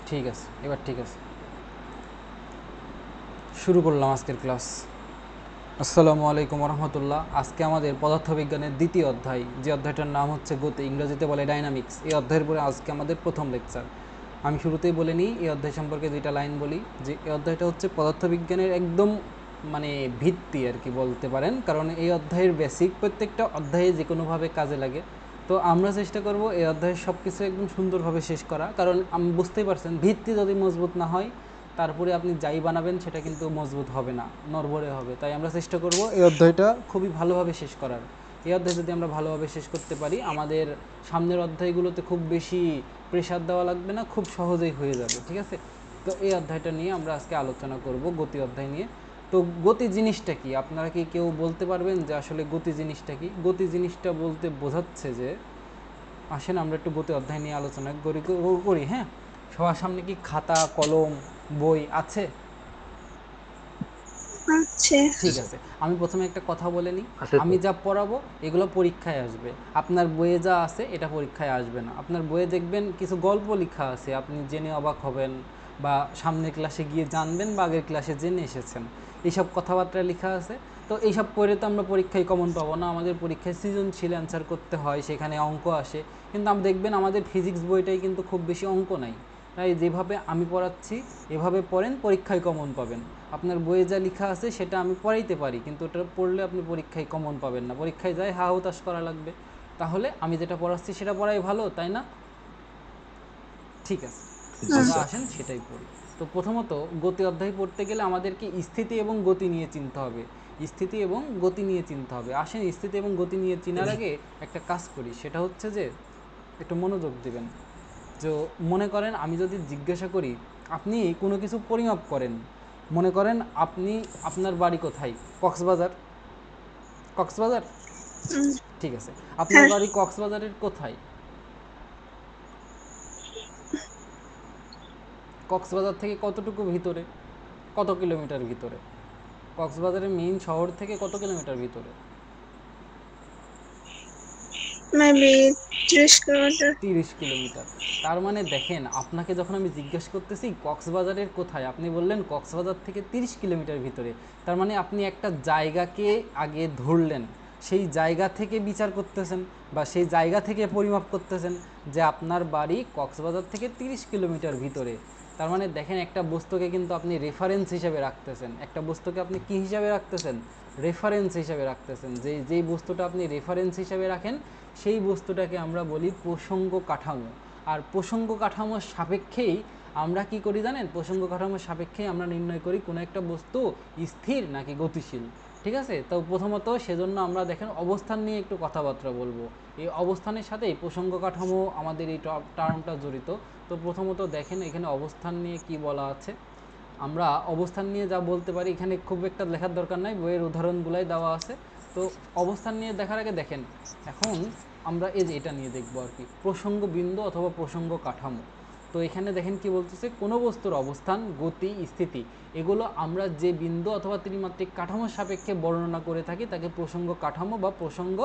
ঠিক আছে, এবার ঠিক আছে, শুরু করলাম আজকের ক্লাস। আসসালামু আলাইকুম রহমতুল্লাহ। আজকে আমাদের পদার্থবিজ্ঞানের দ্বিতীয় অধ্যায়, যে অধ্যায়টার নাম হচ্ছে গতি, ইংরেজিতে বলে ডাইনামিক্স। এই অধ্যায়ের পরে আজকে আমাদের প্রথম লেকচার। আমি শুরুতেই বলে নিই, এই অধ্যায় সম্পর্কে দুইটা লাইন বলি, যে এই অধ্যায়টা হচ্ছে পদার্থবিজ্ঞানের একদম মানে ভিত্তি আর কি বলতে পারেন, কারণ এই অধ্যায়ের বেসিক প্রত্যেকটা অধ্যায়ে যে কোনোভাবে কাজে লাগে। তো আমরা চেষ্টা করব এই অধ্যায়ের সব কিছু একদম সুন্দরভাবে শেষ করা, কারণ আমি বুঝতেই পারছেন ভিত্তি যদি মজবুত না হয় তারপরে আপনি যাই বানাবেন সেটা কিন্তু মজবুত হবে না, নড়বড়ে হবে। তাই আমরা চেষ্টা করব এই অধ্যায়টা খুবই ভালোভাবে শেষ করার। এই অধ্যায় যদি আমরা ভালোভাবে শেষ করতে পারি, আমাদের সামনের অধ্যায়গুলোতে খুব বেশি প্রেশার দেওয়া লাগবে না, খুব সহজেই হয়ে যাবে। ঠিক আছে, তো এই অধ্যায়টা নিয়ে আমরা আজকে আলোচনা করব, গতি অধ্যায় নিয়ে। তো গতি জিনিসটা কি, আপনারা কি কেউ বলতে পারবেন যে আসলে গতি জিনিসটা কি? গতি জিনিসটা বলতে বোঝাচ্ছে যে, আসেন আমরা একটু গতি অধ্যায় নিয়ে আলোচনা করি। হ্যাঁ, সবার সামনে কি খাতা কলম বই আছে? আচ্ছা। ঠিক আছে, আমি প্রথমে একটা কথা বলে নিই। আছে তো। আমি যা পড়াবো এগুলো পরীক্ষায় আসবে, আপনার বইয়ে যা আছে এটা পরীক্ষায় আসবে না। আপনার বইয়ে দেখবেন কিছু গল্প লেখা আছে, আপনি জেনে অবাক হবেন, বা সামনের ক্লাসে গিয়ে জানবেন, বা আগের ক্লাসে জেনে এসেছেন। এইসব কথাবার্তা লেখা আছে। তো এইসব পড়ে তো আমরা পরীক্ষায় কমন পাবো না, আমাদের পরীক্ষায় সৃজনশীল অ্যান্সার করতে হয়, সেখানে অঙ্ক আসে। কিন্তু আপনি দেখবেন আমাদের ফিজিক্স বইটাই কিন্তু খুব বেশি অঙ্ক নাই। তাই যেভাবে আমি পড়াচ্ছি এভাবে পড়েন, পরীক্ষায় কমন পাবেন। আপনার বইয়ে যা লেখা আছে সেটা আমি পড়াইতে পারি, কিন্তু ওটা পড়লে আপনি পরীক্ষায় কমন পাবেন না, পরীক্ষায় যাই হা হুতাশ করা লাগবে। তাহলে আমি যেটা পড়াচ্ছি সেটা পড়াই ভালো, তাই না? ঠিক আছে, জি আমরা স্যার। আসেন সেটাই পড়ি। তো প্রথমত গতি অধ্যায় পড়তে গেলে আমাদেরকে স্থিতি এবং গতি নিয়ে চিনতে হবে। স্থিতি এবং গতি নিয়ে চিনতে হবে। আসেন স্থিতি এবং গতি নিয়ে চিনার আগে একটা কাজ করি, সেটা হচ্ছে যে একটু মনোযোগ দিবেন। যে মনে করেন আমি যদি জিজ্ঞাসা করি, আপনি কোনো কিছু পরিমাপ করেন, মনে করেন আপনি, আপনার বাড়ি কোথায়? কক্সবাজার। কক্সবাজার, উম, ঠিক আছে। আপনার হ্যাঁ, বাড়ি কক্সবাজারের কোথায়? কক্সবাজার থেকে কতটুকু ভিতরে, কত কিলোমিটার ভিতরে? কক্সবাজারের মেইন শহর থেকে কত কিলোমিটার ভিতরে? Maybe 30 kilometre. 30 কিলোমিটার। তার মানে দেখেন, আপনাকে যখন আমি জিজ্ঞেস করতেছি কক্সবাজারের কোথায়, আপনি বললেন কক্সবাজার থেকে 30 কিলোমিটার ভিতরে। তার মানে আপনি একটা জায়গাকে আগে ধরলেন, সেই জায়গা থেকে বিচার করতেছেন, বা সেই জায়গা থেকে পরিমাপ করতেছেন যে আপনার বাড়ি কক্সবাজার থেকে 30 কিলোমিটার ভিতরে। তার মানে দেখেন, একটা বস্তুকে কিন্তু আপনি রেফারেন্স হিসেবে রাখতেছেন। একটা বস্তুকে আপনি কি হিসাবে রাখতেছেন? রেফারেন্স হিসাবে রাখতেছেন। যেই বস্তুটা আপনি রেফারেন্স হিসাবে রাখেন, সেই বস্তুটাকে আমরা বলি প্রসঙ্গ কাঠামো। আর প্রসঙ্গ কাঠামোর সাপেক্ষেই আমরা কি করি জানেন? প্রসঙ্গ কাঠামোর সাপেক্ষেই আমরা নির্ণয় করি কোনো একটা বস্তু স্থির নাকি গতিশীল। ঠিক আছে, তো প্রথমত সেজন্য আমরা দেখেন অবস্থান নিয়ে একটু কথাবার্তা বলবো। এই অবস্থানের সাথেই প্রসঙ্গ কাঠামো আমাদের এই টার্মটা জড়িত। তো প্রথমত দেখেন এখানে অবস্থান নিয়ে কি বলা আছে। আমরা অবস্থান নিয়ে যা বলতে পারি, এখানে খুব একটা লেখার দরকার নাই, বইয়ের উদাহরণগুলাই দেওয়া আছে। তো অবস্থান নিয়ে দেখার আগে দেখেন, এখন আমরা এই যে এটা নিয়ে দেখবো আর কি, প্রসঙ্গ বিন্দু অথবা প্রসঙ্গ কাঠামো। তো এখানে দেখেন কি বলতেছে, কোনো বস্তুর অবস্থান, গতি, স্থিতি, এগুলো আমরা যে বিন্দু অথবা ত্রিমাত্রিক কাঠামোর সাপেক্ষে বর্ণনা করে থাকি তাকে প্রসঙ্গ কাঠামো বা প্রসঙ্গ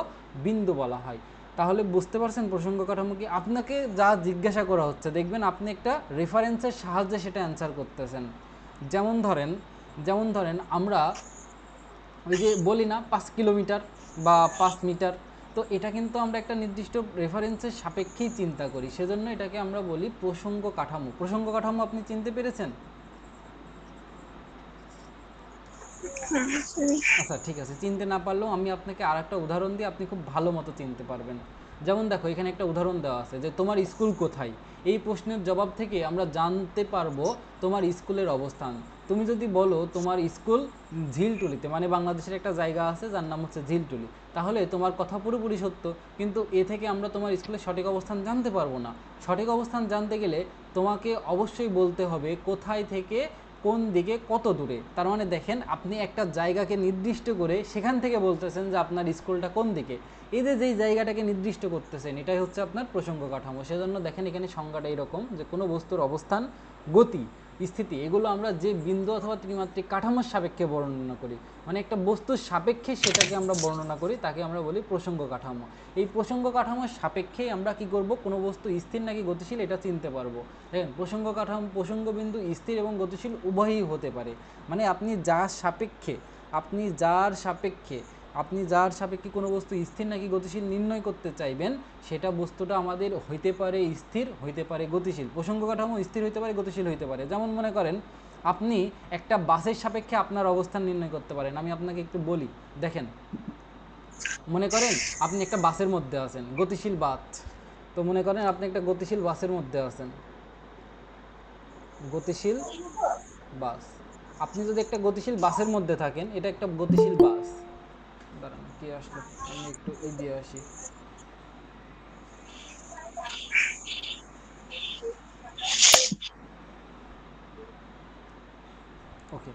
বিন্দু বলা হয়। তাহলে বুঝতে পারছেন প্রসঙ্গ কাঠামো কি? আপনাকে যা জিজ্ঞাসা করা হচ্ছে দেখবেন আপনি একটা রেফারেন্সের সাহায্যে সেটা অ্যান্সার করতেছেন। যেমন ধরেন, আমরা ওই যে বলি না 5 কিলোমিটার বা 5 মিটার, তো এটা কিন্তু আমরা একটা নির্দিষ্ট রেফারেন্সের সাপেক্ষেই চিন্তা করি, সেজন্য এটাকে আমরা বলি প্রসঙ্গ কাঠামো। প্রসঙ্গ কাঠামো আপনি চিনতে পেরেছেন? আচ্ছা ঠিক আছে, চিনতে না পারলেও আমি আপনাকে আর একটা উদাহরণ দিয়ে আপনি খুব ভালো মতো চিনতে পারবেন। যেমন দেখো, এখানে একটা উদাহরণ দেওয়া আছে যে তোমার স্কুল কোথায়। এই প্রশ্নের জবাব থেকে আমরা জানতে পারবো তোমার স্কুলের অবস্থান। তুমি যদি বলো তোমার স্কুল ঝিলটুলিতে, মানে বাংলাদেশের একটা জায়গা আছে যার নাম হচ্ছে ঝিলটুলি, তাহলে তোমার কথা পুরোপুরি সত্য, কিন্তু এ থেকে আমরা তোমার স্কুলের সঠিক অবস্থান জানতে পারবো না। সঠিক অবস্থান জানতে গেলে তোমাকে অবশ্যই বলতে হবে কোথায় থেকে কোন দিকে কত দূরে। তার মানে দেখেন, আপনি একটা জায়গাকে নির্দিষ্ট করে সেখান থেকে বলতেছেন যে আপনার স্কুলটা কোন দিকে। এই যে যেই জায়গাটাকে নির্দিষ্ট করতেছেন এটাই হচ্ছে আপনার প্রসঙ্গ কাঠামো। সেজন্য দেখেন এখানে সংজ্ঞাটা এরকম যে কোনো বস্তুর অবস্থান, গতি, স্থিতি এগুলো আমরা যে বিন্দু অথবা ত্রিমাত্রিক কাঠামোর সাপেক্ষে বর্ণনা করি, মানে একটা বস্তুর সাপেক্ষে সেটাকে আমরা বর্ণনা করি, তাকে আমরা বলি প্রসঙ্গ কাঠামো। এই প্রসঙ্গ কাঠামোর সাপেক্ষেই আমরা কি করব, কোনো বস্তু স্থির নাকি গতিশীল এটা চিনতে পারবো। দেখেন প্রসঙ্গ কাঠামো, প্রসঙ্গ বিন্দু স্থির এবং গতিশীল উভয়ই হতে পারে। মানে আপনি যার সাপেক্ষে কোনো বস্তু স্থির নাকি গতিশীল নির্ণয় করতে চাইবেন, সেটা বস্তুটা আমাদের হইতে পারে স্থির, হইতে পারে গতিশীল। প্রসঙ্গ কাঠামো স্থির হইতে পারে, গতিশীল হইতে পারে। যেমন মনে করেন আপনি একটা বাসের সাপেক্ষে আপনার অবস্থান নির্ণয় করতে পারেন। আমি আপনাকে একটু বলি, দেখেন মনে করেন আপনি একটা বাসের মধ্যে আছেন, গতিশীল বাস। তো মনে করেন আপনি একটা গতিশীল বাসের মধ্যে আছেন, গতিশীল বাস। আপনি যদি একটা গতিশীল বাসের মধ্যে থাকেন, এটা একটা গতিশীল বাস। দাঁড়ান, কি আসলো, আমি একটু এই দিয়ে আসি। ওকে,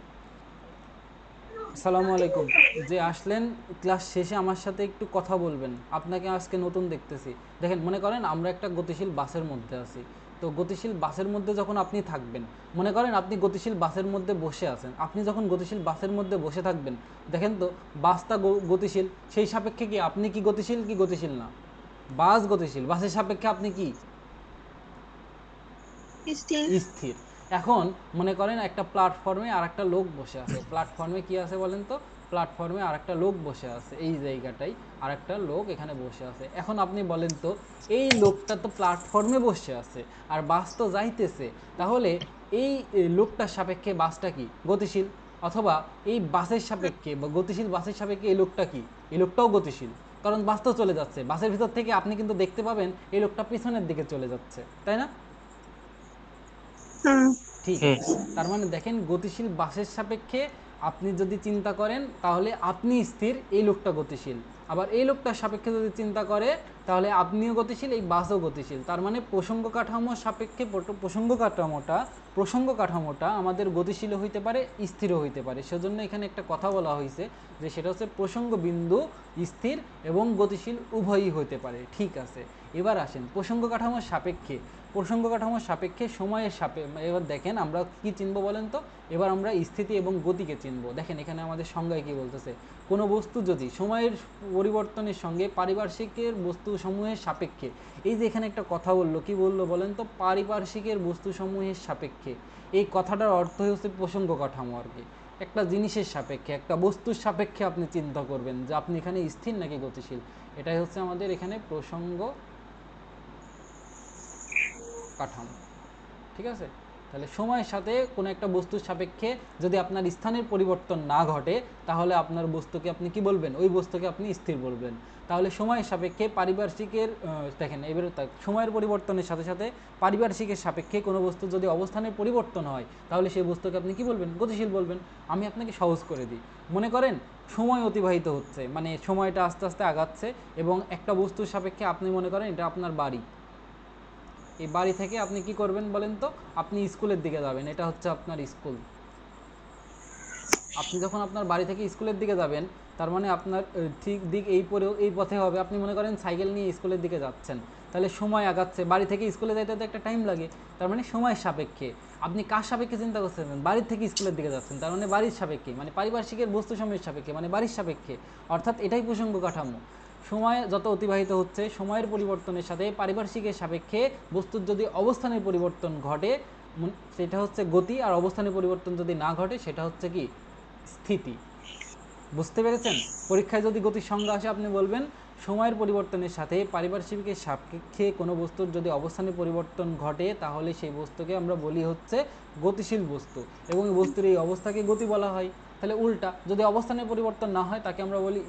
আসসালামু আলাইকুম। যে আসলেন, ক্লাস শেষে আমার সাথে একটু কথা বলবেন, আপনাকে আজকে নতুন দেখতেছি। দেখেন মনে করেন আমরা একটা গতিশীল বাসের মধ্যে আছি। তো গতিশীল বাসের মধ্যে যখন আপনি থাকবেন, মনে করেন আপনি গতিশীল বাসের মধ্যে বসে আছেন, আপনি যখন গতিশীল বাসের মধ্যে বসে থাকবেন, দেখেন তো বাসটা গতিশীল, সেই সাপেক্ষে কি আপনি কি গতিশীল কি গতিশীল না? বাস গতিশীল, বাসের সাপেক্ষে আপনি কি স্থির। স্থির। এখন মনে করেন একটা প্ল্যাটফর্মে আর একটা লোক বসে আছে, প্ল্যাটফর্মে কি আছে বলেন তো, প্ল্যাটফর্মে আর একটা লোক বসে আছে, এই জায়গাটাই আর একটা লোক এখানে বসে আছে। এখন আপনি বলেন তো, এই লোকটা তো প্ল্যাটফর্মে বসে আছে আর বাস তো যাইতেছে, তাহলে এই লোকটার সাপেক্ষে বাসটা কি গতিশীল, অথবা এই বাসের সাপেক্ষে বা গতিশীল বাসের সাপেক্ষে এই লোকটা কি, এই লোকটাও গতিশীল, কারণ বাস তো চলে যাচ্ছে। বাসের ভিতর থেকে আপনি কিন্তু দেখতে পাবেন এই লোকটা পিছনের দিকে চলে যাচ্ছে, তাই না? হুম। ঠিক আছে, তার মানে দেখেন গতিশীল বাসের সাপেক্ষে আপনি যদি চিন্তা করেন তাহলে আপনি স্থির, এই লোকটা গতিশীল। আবার এই লোকটার সাপেক্ষে যদি চিন্তা করে তাহলে আপনিও গতিশীল, এই বাসও গতিশীল। তার মানে প্রসঙ্গ কাঠামোর সাপেক্ষে প্রসঙ্গ কাঠামোটা আমাদের গতিশীল হইতে পারে, স্থিরও হইতে পারে। সেজন্য এখানে একটা কথা বলা হয়েছে যে সেটা হচ্ছে প্রসঙ্গ বিন্দু স্থির এবং গতিশীল উভয়ই হইতে পারে। ঠিক আছে, এবার আসেন প্রসঙ্গ কাঠামোর সাপেক্ষে সময়ের এবার দেখেন আমরা কি চিনবো বলেন তো। এবার আমরা স্থিতি এবং গতিকে চিনবো। দেখেন এখানে আমাদের সংজ্ঞায় কি বলতেছে, কোনো বস্তু যদি সময়ের পরিবর্তনের সঙ্গে পারিপার্শ্বিকের বস্তু সমূহের সাপেক্ষে, এই যে এখানে একটা কথা বললো, কি বললো বলেন তো, পারিপার্শ্বিকের বস্তু সমূহের সাপেক্ষে। এই কথাটার অর্থ হচ্ছে প্রসঙ্গ কাঠামো আর কি। একটা জিনিসের সাপেক্ষে, একটা বস্তুর সাপেক্ষে আপনি চিন্তা করবেন যে আপনি এখানে স্থির নাকি গতিশীল। এটাই হচ্ছে আমাদের এখানে প্রসঙ্গ কাঠামো। ঠিক আছে, তাহলে সময়ের সাথে কোনো একটা বস্তুর সাপেক্ষে যদি আপনার স্থানের পরিবর্তন না ঘটে, তাহলে আপনার বস্তুকে আপনি কি বলবেন, ওই বস্তুকে আপনি স্থির বলবেন। তাহলে সময়ের সাপেক্ষে পারিপার্শ্বিকের দেখেন এবারে সময়ের পরিবর্তনের সাথে সাথে পারিপার্শ্বিকের সাপেক্ষে কোনো বস্তু যদি অবস্থানের পরিবর্তন হয়, তাহলে সেই বস্তুকে আপনি কি বলবেন, গতিশীল বলবেন। আমি আপনাকে সহজ করে দিই, মনে করেন সময় অতিবাহিত হচ্ছে, মানে সময়টা আস্তে আস্তে আগাচ্ছে, এবং একটা বস্তুর সাপেক্ষে আপনি মনে করেন এটা আপনার বাড়ি। এই বাড়ি থেকে আপনি কি করবেন বলেন তো, আপনি স্কুলের দিকে যাবেন, এটা হচ্ছে আপনার স্কুল। আপনি যখন আপনার বাড়ি থেকে স্কুলের দিকে যাবেন, তার মানে আপনার ঠিক দিক এই পথে হবে। আপনি মনে করেন সাইকেল নিয়ে স্কুলের দিকে যাচ্ছেন, তাহলে সময় আগাচ্ছে, বাড়ি থেকে স্কুলে যাইতে তো একটা টাইম লাগে। তার মানে সময়ের সাপেক্ষে আপনি কার সাপেক্ষে চিন্তা করছেন, বাড়ির থেকে স্কুলের দিকে যাচ্ছেন, তার মানে বাড়ির সাপেক্ষে, মানে পারিপার্শ্বিকের বস্তু সময়ের সাপেক্ষে, মানে বাড়ির সাপেক্ষে। অর্থাৎ এটাই প্রসঙ্গ কাঠামো। সময় যত অতিবাহিত হচ্ছে, সময়ের পরিবর্তনের সাথে পারিপার্শ্বিকের সাপেক্ষে বস্তুর যদি অবস্থানের পরিবর্তন ঘটে, সেটা হচ্ছে গতি, আর অবস্থানের পরিবর্তন যদি না ঘটে সেটা হচ্ছে কি, স্থিতি। বুঝতে পেরেছেন? পরীক্ষায় যদি গতির সংজ্ঞা আসে, আপনি বলবেন সময়ের পরিবর্তনের সাথে পারিপার্শ্বিকের সাপেক্ষে কোনো বস্তুর যদি অবস্থানের পরিবর্তন ঘটে, তাহলে সেই বস্তুকে আমরা বলি হচ্ছে গতিশীল বস্তু, এবং বস্তুর এই অবস্থাকে গতি বলা হয়। তাহলে উল্টা, যদি অবস্থানের পরিবর্তন না হয় তাকে আমরা বলি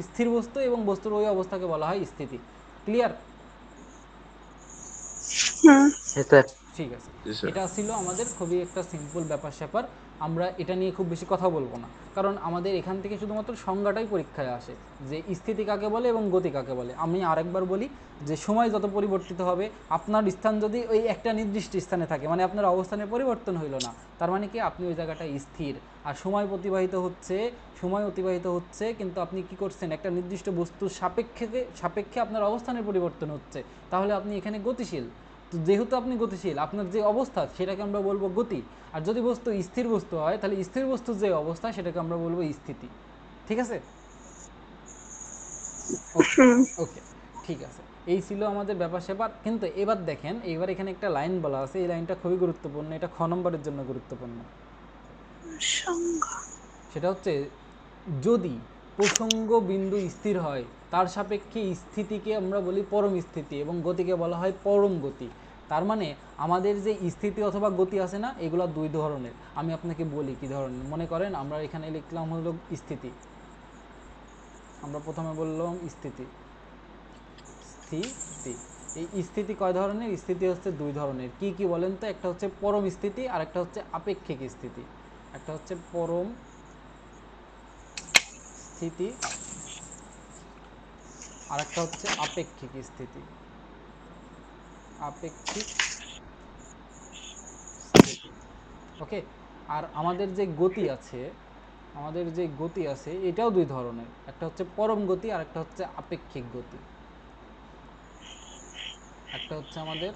স্থির বস্তু, এবং বস্তুর ওই অবস্থাকে বলা হয় স্থিতি। ক্লিয়ার? হুম। হ্যাঁ স্যার। ঠিক আছে, জি স্যার। এটা ছিল আমাদের খুবই একটা সিম্পল ব্যাপার স্যাপার। আমরা এটা নিয়ে খুব বেশি কথা বলবো না, কারণ আমাদের এখান থেকে শুধুমাত্র সংজ্ঞাটাই পরীক্ষায় আসে যে স্থিতি কাকে বলে এবং গতি কাকে বলে। আমি আরেকবার বলি যে সময় যত পরিবর্তিত হবে, আপনার স্থান যদি ওই একটা নির্দিষ্ট স্থানে থাকে, মানে আপনার অবস্থানের পরিবর্তন হইল না, তার মানে কি আপনি ওই জায়গাটায় স্থির। আর সময় অতিবাহিত হচ্ছে কিন্তু আপনি কি করছেন, একটা নির্দিষ্ট বস্তুর সাপেক্ষে আপনার অবস্থানের পরিবর্তন হচ্ছে, তাহলে আপনি এখানে গতিশীল। তো যেহেতু আপনি গতিশীল, আপনার যে অবস্থা সেটাকে আমরা বলবো গতি। আর যদি বস্তু স্থির বস্তু হয়, তাহলে স্থির বস্তুর যে অবস্থা সেটাকে আমরা বলবো স্থিতি। ঠিক আছে? ওকে, হুম। ওকে, ঠিক আছে। এই ছিল আমাদের ব্যাপার স্যাপার। কিন্তু এবার দেখেন, এবার এখানে একটা লাইন বলা আছে, এই লাইনটা খুবই গুরুত্বপূর্ণ, এটা খ নম্বরের জন্য গুরুত্বপূর্ণ। সংজ্ঞা। সেটা হচ্ছে, যদি প্রসঙ্গ বিন্দু স্থির হয়, তার সাপেক্ষে স্থিতিকে আমরা বলি পরম স্থিতি এবং গতিকে বলা হয় পরম গতি। তার মানে আমাদের যে স্থিতি অথবা গতি আছে না, এগুলো দুই ধরনের। আমি আপনাকে বলি কি ধরনের। মনে করেন আমরা এখানে লিখলাম হলো স্থিতি, আমরা প্রথমে বললাম স্থিতি, স্থিতি। এই স্থিতি কয় ধরনের? স্থিতি হচ্ছে দুই ধরনের। কি কি বলেন তো? একটা হচ্ছে পরম স্থিতি আর একটা হচ্ছে আপেক্ষিক স্থিতি। একটা হচ্ছে পরম স্থিতি আর একটা হচ্ছে আপেক্ষিক স্থিতি। আপেক্ষিক স্থিতি, ওকে। আর আমাদের যে গতি আছে এটাও দুই ধরনের, একটা হচ্ছে পরম গতি আর একটা হচ্ছে আপেক্ষিক গতি। একটা হচ্ছে আমাদের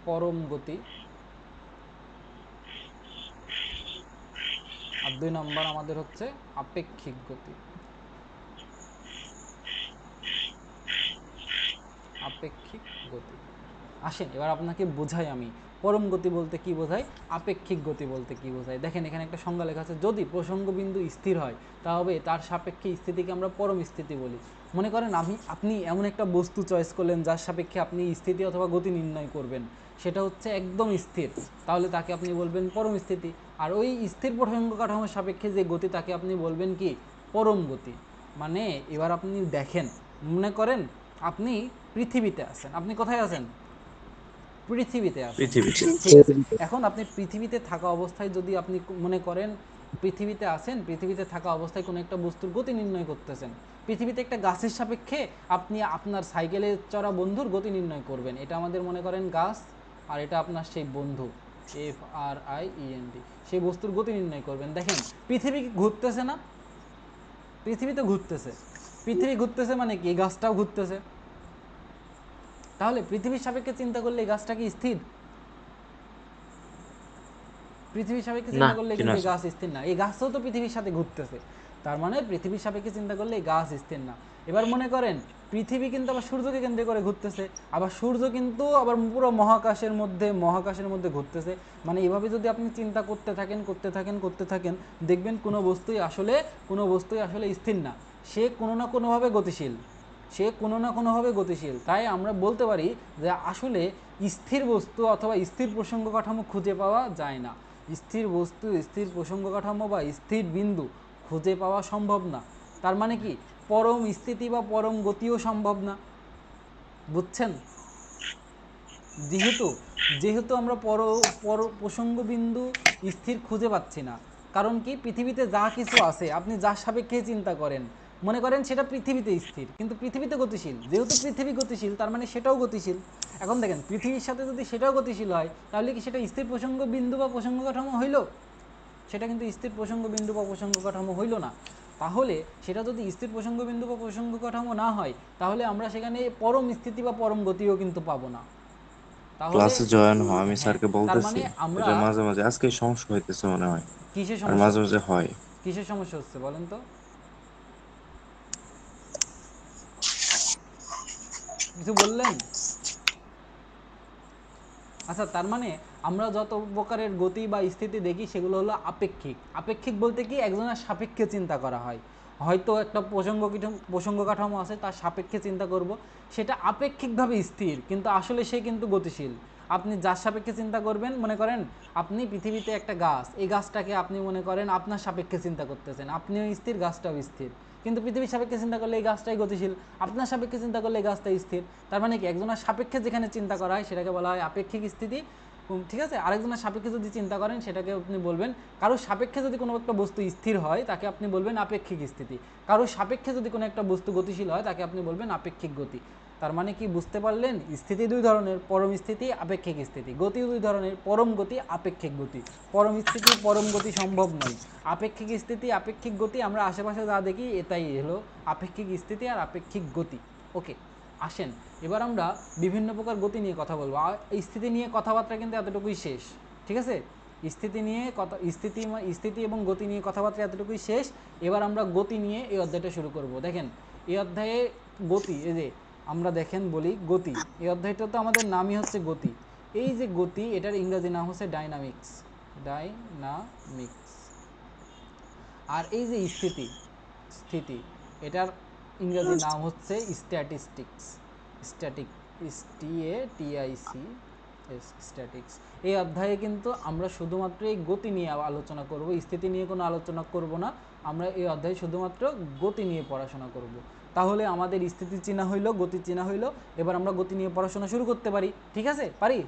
পরম গতি আর দুই নম্বর আমাদের হচ্ছে আপেক্ষিক গতি। আপেক্ষিক গতি। আসেন এবার আপনাকে বোঝাই আমি পরম গতি বলতে কি বোঝায়, আপেক্ষিক গতি বলতে কি বোঝায়। দেখেন এখানে একটা সংজ্ঞা লেখা আছে, যদি প্রসঙ্গ বিন্দু স্থির হয় তবে তার সাপেক্ষে স্থিতিকে আমরা পরম স্থিতি বলি। মনে করেন আপনি এমন একটা বস্তু চয়েস করলেন যার সাপেক্ষে আপনি স্থিতি অথবা গতি নির্ণয় করবেন, সেটা হচ্ছে একদম স্থির, তাহলে তাকে আপনি বলবেন পরম স্থিতি। আর ওই স্থির প্রসঙ্গ কাঠামোর সাপেক্ষে যে গতি, তাকে আপনি বলবেন কি, পরম গতি। মানে এবার আপনি দেখেন, মনে করেন আপনি পৃথিবীতে আছেন। আপনি কোথায় আছেন? পৃথিবীতে আছেন। পৃথিবীতে। ঠিক আছে, এখন আপনি পৃথিবীতে থাকা অবস্থায় যদি আপনি মনে করেন পৃথিবীতে আছেন, পৃথিবীতে থাকা অবস্থায় কোনো একটা বস্তুর গতি নির্ণয় করতেছেন, পৃথিবীতে একটা গাছের সাপেক্ষে আপনি আপনার সাইকেলে চড়া বন্ধুর গতি নির্ণয় করবেন। এটা আমাদের মনে করেন গাছ, আর এটা আপনার সেই বন্ধু, FRIEND, সেই বস্তুর গতি নির্ণয় করবেন। দেখেন পৃথিবী কি ঘুরতেছে না? পৃথিবী তো ঘুরতেছে। পৃথিবী ঘুরতেছে মানে কি, গাছটাও ঘুরতেছে। তাহলে পৃথিবীর সাপেক্ষে চিন্তা করলে এই গাছটা কি স্থির? পৃথিবীর সাপেক্ষে না, চিন্তা করলে কি কিন্তু না এই স্যার। গাছ স্থির না, এই গাছও তো পৃথিবীর সাথে ঘুরতেছে। তার মানে পৃথিবীর সাপেক্ষে চিন্তা করলে এই গাছ স্থির না। এবার মনে করেন পৃথিবী কিন্তু আবার সূর্যকে কেন্দ্র করে ঘুরতেছে, আবার সূর্য কিন্তু আবার পুরো মহাকাশের মধ্যে ঘুরতেছে। মানে এভাবে যদি আপনি চিন্তা করতে থাকেন দেখবেন কোনো বস্তুই আসলে স্থির না, সে কোনো না কোনোভাবে গতিশীল। তাই আমরা বলতে পারি যে আসলে স্থির বস্তু অথবা স্থির প্রসঙ্গ কাঠামো খুঁজে পাওয়া যায় না। স্থির বস্তু, স্থির প্রসঙ্গ কাঠামো বা স্থির বিন্দু খুঁজে পাওয়া সম্ভব না। তার মানে কি, পরম স্থিতি বা পরম গতিও সম্ভব না। বুঝছেন? যেহেতু যেহেতু আমরা প্রসঙ্গ বিন্দু স্থির খুঁজে পাচ্ছি না, কারণ কি, পৃথিবীতে যা কিছু আছে আপনি যার সাপেক্ষে চিন্তা করেন, মনে করেন সেটা পৃথিবীতে স্থির কিন্তু পৃথিবীতে গতিশীল। যেহেতু পৃথিবী গতিশীল তার মানে সেটাও গতিশীল। এখন দেখেন পৃথিবীর সাথে যদি সেটাও গতিশীল হয়, তাহলে কি সেটা স্থির প্রসঙ্গ বিন্দু বা প্রসঙ্গ কাঠামো হইল? সেটা কিন্তু স্থির প্রসঙ্গ বিন্দু বা প্রসঙ্গ কাঠামো হইল না। তাহলে সেটা যদি স্থির প্রসঙ্গ বিন্দু বা প্রসঙ্গ কাঠামো না হয়, তাহলে আমরা সেখানে পরম স্থিতি বা পরম গতিও কিন্তু পাবো না। তাহলে ক্লাসে জয়েন হওয়া, আমি হ্যাঁ, স্যারকে তার বলতেছি, মানে আমরা এটা মাঝে মাঝে আজকে সমস্যা হইতেছে মনে হয়। কিসের আর সমস্যা মাঝে হচ্ছে? মাঝে হয়। কিসের সমস্যা হচ্ছে বলেন তো? কিছু বললেন? আচ্ছা, তার মানে আমরা যত প্রকারের গতি বা স্থিতি দেখি সেগুলো হলো আপেক্ষিক। আপেক্ষিক বলতে কি, একজনের সাপেক্ষে চিন্তা করা হয়। হয়তো একটা প্রসঙ্গ কাঠামো আছে, তার সাপেক্ষে চিন্তা করব, সেটা আপেক্ষিকভাবে স্থির কিন্তু আসলে সে কিন্তু গতিশীল। আপনি যার সাপেক্ষে চিন্তা করবেন, মনে করেন আপনি পৃথিবীতে একটা গাছ, এই গাছটাকে আপনি মনে করেন আপনার সাপেক্ষে চিন্তা করতেছেন, আপনিও স্থির, গাছটাও স্থির, কিন্তু পৃথিবীর সাপেক্ষে চিন্তা করলে এই গাছটাই গতিশীল, আপনার সাপেক্ষে চিন্তা করলে এই গাছটাই স্থির। তার মানে কি, একজনের সাপেক্ষে যেখানে চিন্তা করা হয় সেটাকে বলা হয় আপেক্ষিক স্থিতি, ঠিক আছে, আরেকজনের সাপেক্ষে যদি চিন্তা করেন সেটাকে আপনি বলবেন, কারোর সাপেক্ষে যদি কোনো একটা বস্তু স্থির হয় তাকে আপনি বলবেন আপেক্ষিক স্থিতি, কারোর সাপেক্ষে যদি কোনো একটা বস্তু গতিশীল হয় তাকে আপনি বলবেন আপেক্ষিক গতি। তার মানে কি বুঝতে পারলেন? স্থিতি দুই ধরনের, পরম স্থিতি, আপেক্ষিক স্থিতি। গতি দুই ধরনের, পরম গতি, আপেক্ষিক গতি। পরম স্থিতি পরম গতি সম্ভব নয়। আপেক্ষিক স্থিতি আপেক্ষিক গতি আমরা আশেপাশে যা দেখি এটাই হলো আপেক্ষিক স্থিতি আর আপেক্ষিক গতি। ওকে, আসেন এবার আমরা বিভিন্ন প্রকার গতি নিয়ে কথা বলবো। স্থিতি নিয়ে কথাবার্তা কিন্তু এতটুকুই শেষ, ঠিক আছে? স্থিতি নিয়ে কথা, স্থিতি এবং গতি নিয়ে কথাবার্তা এতটুকুই শেষ। এবার আমরা গতি নিয়ে এই অধ্যায়টা শুরু করব। দেখেন এই অধ্যায়ে গতি, এই যে আমরা দেখেন বলি গতি, এই অধ্যায়টা তো আমাদের নামই হচ্ছে গতি। এই যে গতি, এটার ইংরেজি নাম হচ্ছে ডাইনামিক্স, ডাইনামিক্স। আর এই যে স্থিতি, স্থিতি, এটার ইংরেজি নাম হচ্ছে স্ট্যাটিস্টিক্স, স্ট্যাটিক, STATIC, স্ট্যাটিক্স। এই অধ্যায়ে কিন্তু আমরা শুধুমাত্র এই গতি নিয়ে আলোচনা করব, স্থিতি নিয়ে কোনো আলোচনা করব না। আমরা এই অধ্যায়ে শুধুমাত্র গতি নিয়ে পড়াশোনা করব। তাহলে আমাদের স্থিতি চেনা হইলো, গতি চেনা হইলো। এবার আমরা গতি নিয়ে পড়াশোনা শুরু করতে পারি, ঠিক আছে? পারি?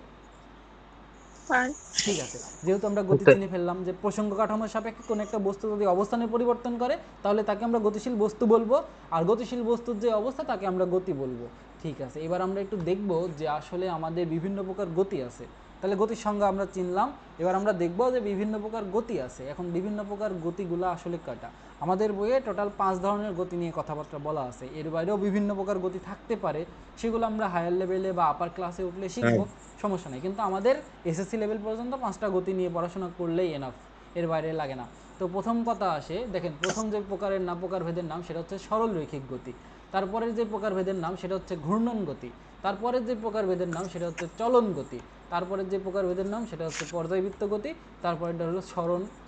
ঠিক আছে, যেহেতু আমরা গতি চিনে ফেললাম যে প্রসঙ্গ কাঠামোর সাপেক্ষে কোনো একটা বস্তু যদি অবস্থানের পরিবর্তন করে তাহলে তাকে আমরা গতিশীল বস্তু বলবো, আর গতিশীল বস্তুর যে অবস্থা তাকে আমরা গতি বলবো। ঠিক আছে, এবার আমরা একটু দেখব যে আসলে আমাদের বিভিন্ন প্রকার গতি আছে। তাহলে গতির সংজ্ঞা আমরা চিনলাম, এবার আমরা দেখব যে বিভিন্ন প্রকার গতি আছে। এখন বিভিন্ন প্রকার গতিগুলো আসলে কয়টা? আমাদের বইয়ে টোটাল 5 ধরনের গতি নিয়ে কথাবার্তা বলা আছে। এর বাইরেও বিভিন্ন প্রকার গতি থাকতে পারে, সেগুলো আমরা হায়ার লেভেলে বা আপার ক্লাসে উঠলে শিখবো, সমস্যা নেই। কিন্তু আমাদের এসএসসি লেভেল পর্যন্ত 5টা গতি নিয়ে পড়াশোনা করলেই এনাফ, এর বাইরে লাগে না। তো প্রথম কথা আসে, দেখেন প্রথম যে প্রকারের নাম, প্রকারভেদের নাম সেটা হচ্ছে সরল রৈখিক গতি। তারপরের যে প্রকারভেদের নাম সেটা হচ্ছে ঘূর্ণন গতি। তারপরের যে প্রকারভেদের নাম সেটা হচ্ছে চলন গতি। তারপরের যে প্রকারভেদের নাম সেটা হচ্ছে পর্যায়বৃত্ত গতি। তারপরেরটা হলো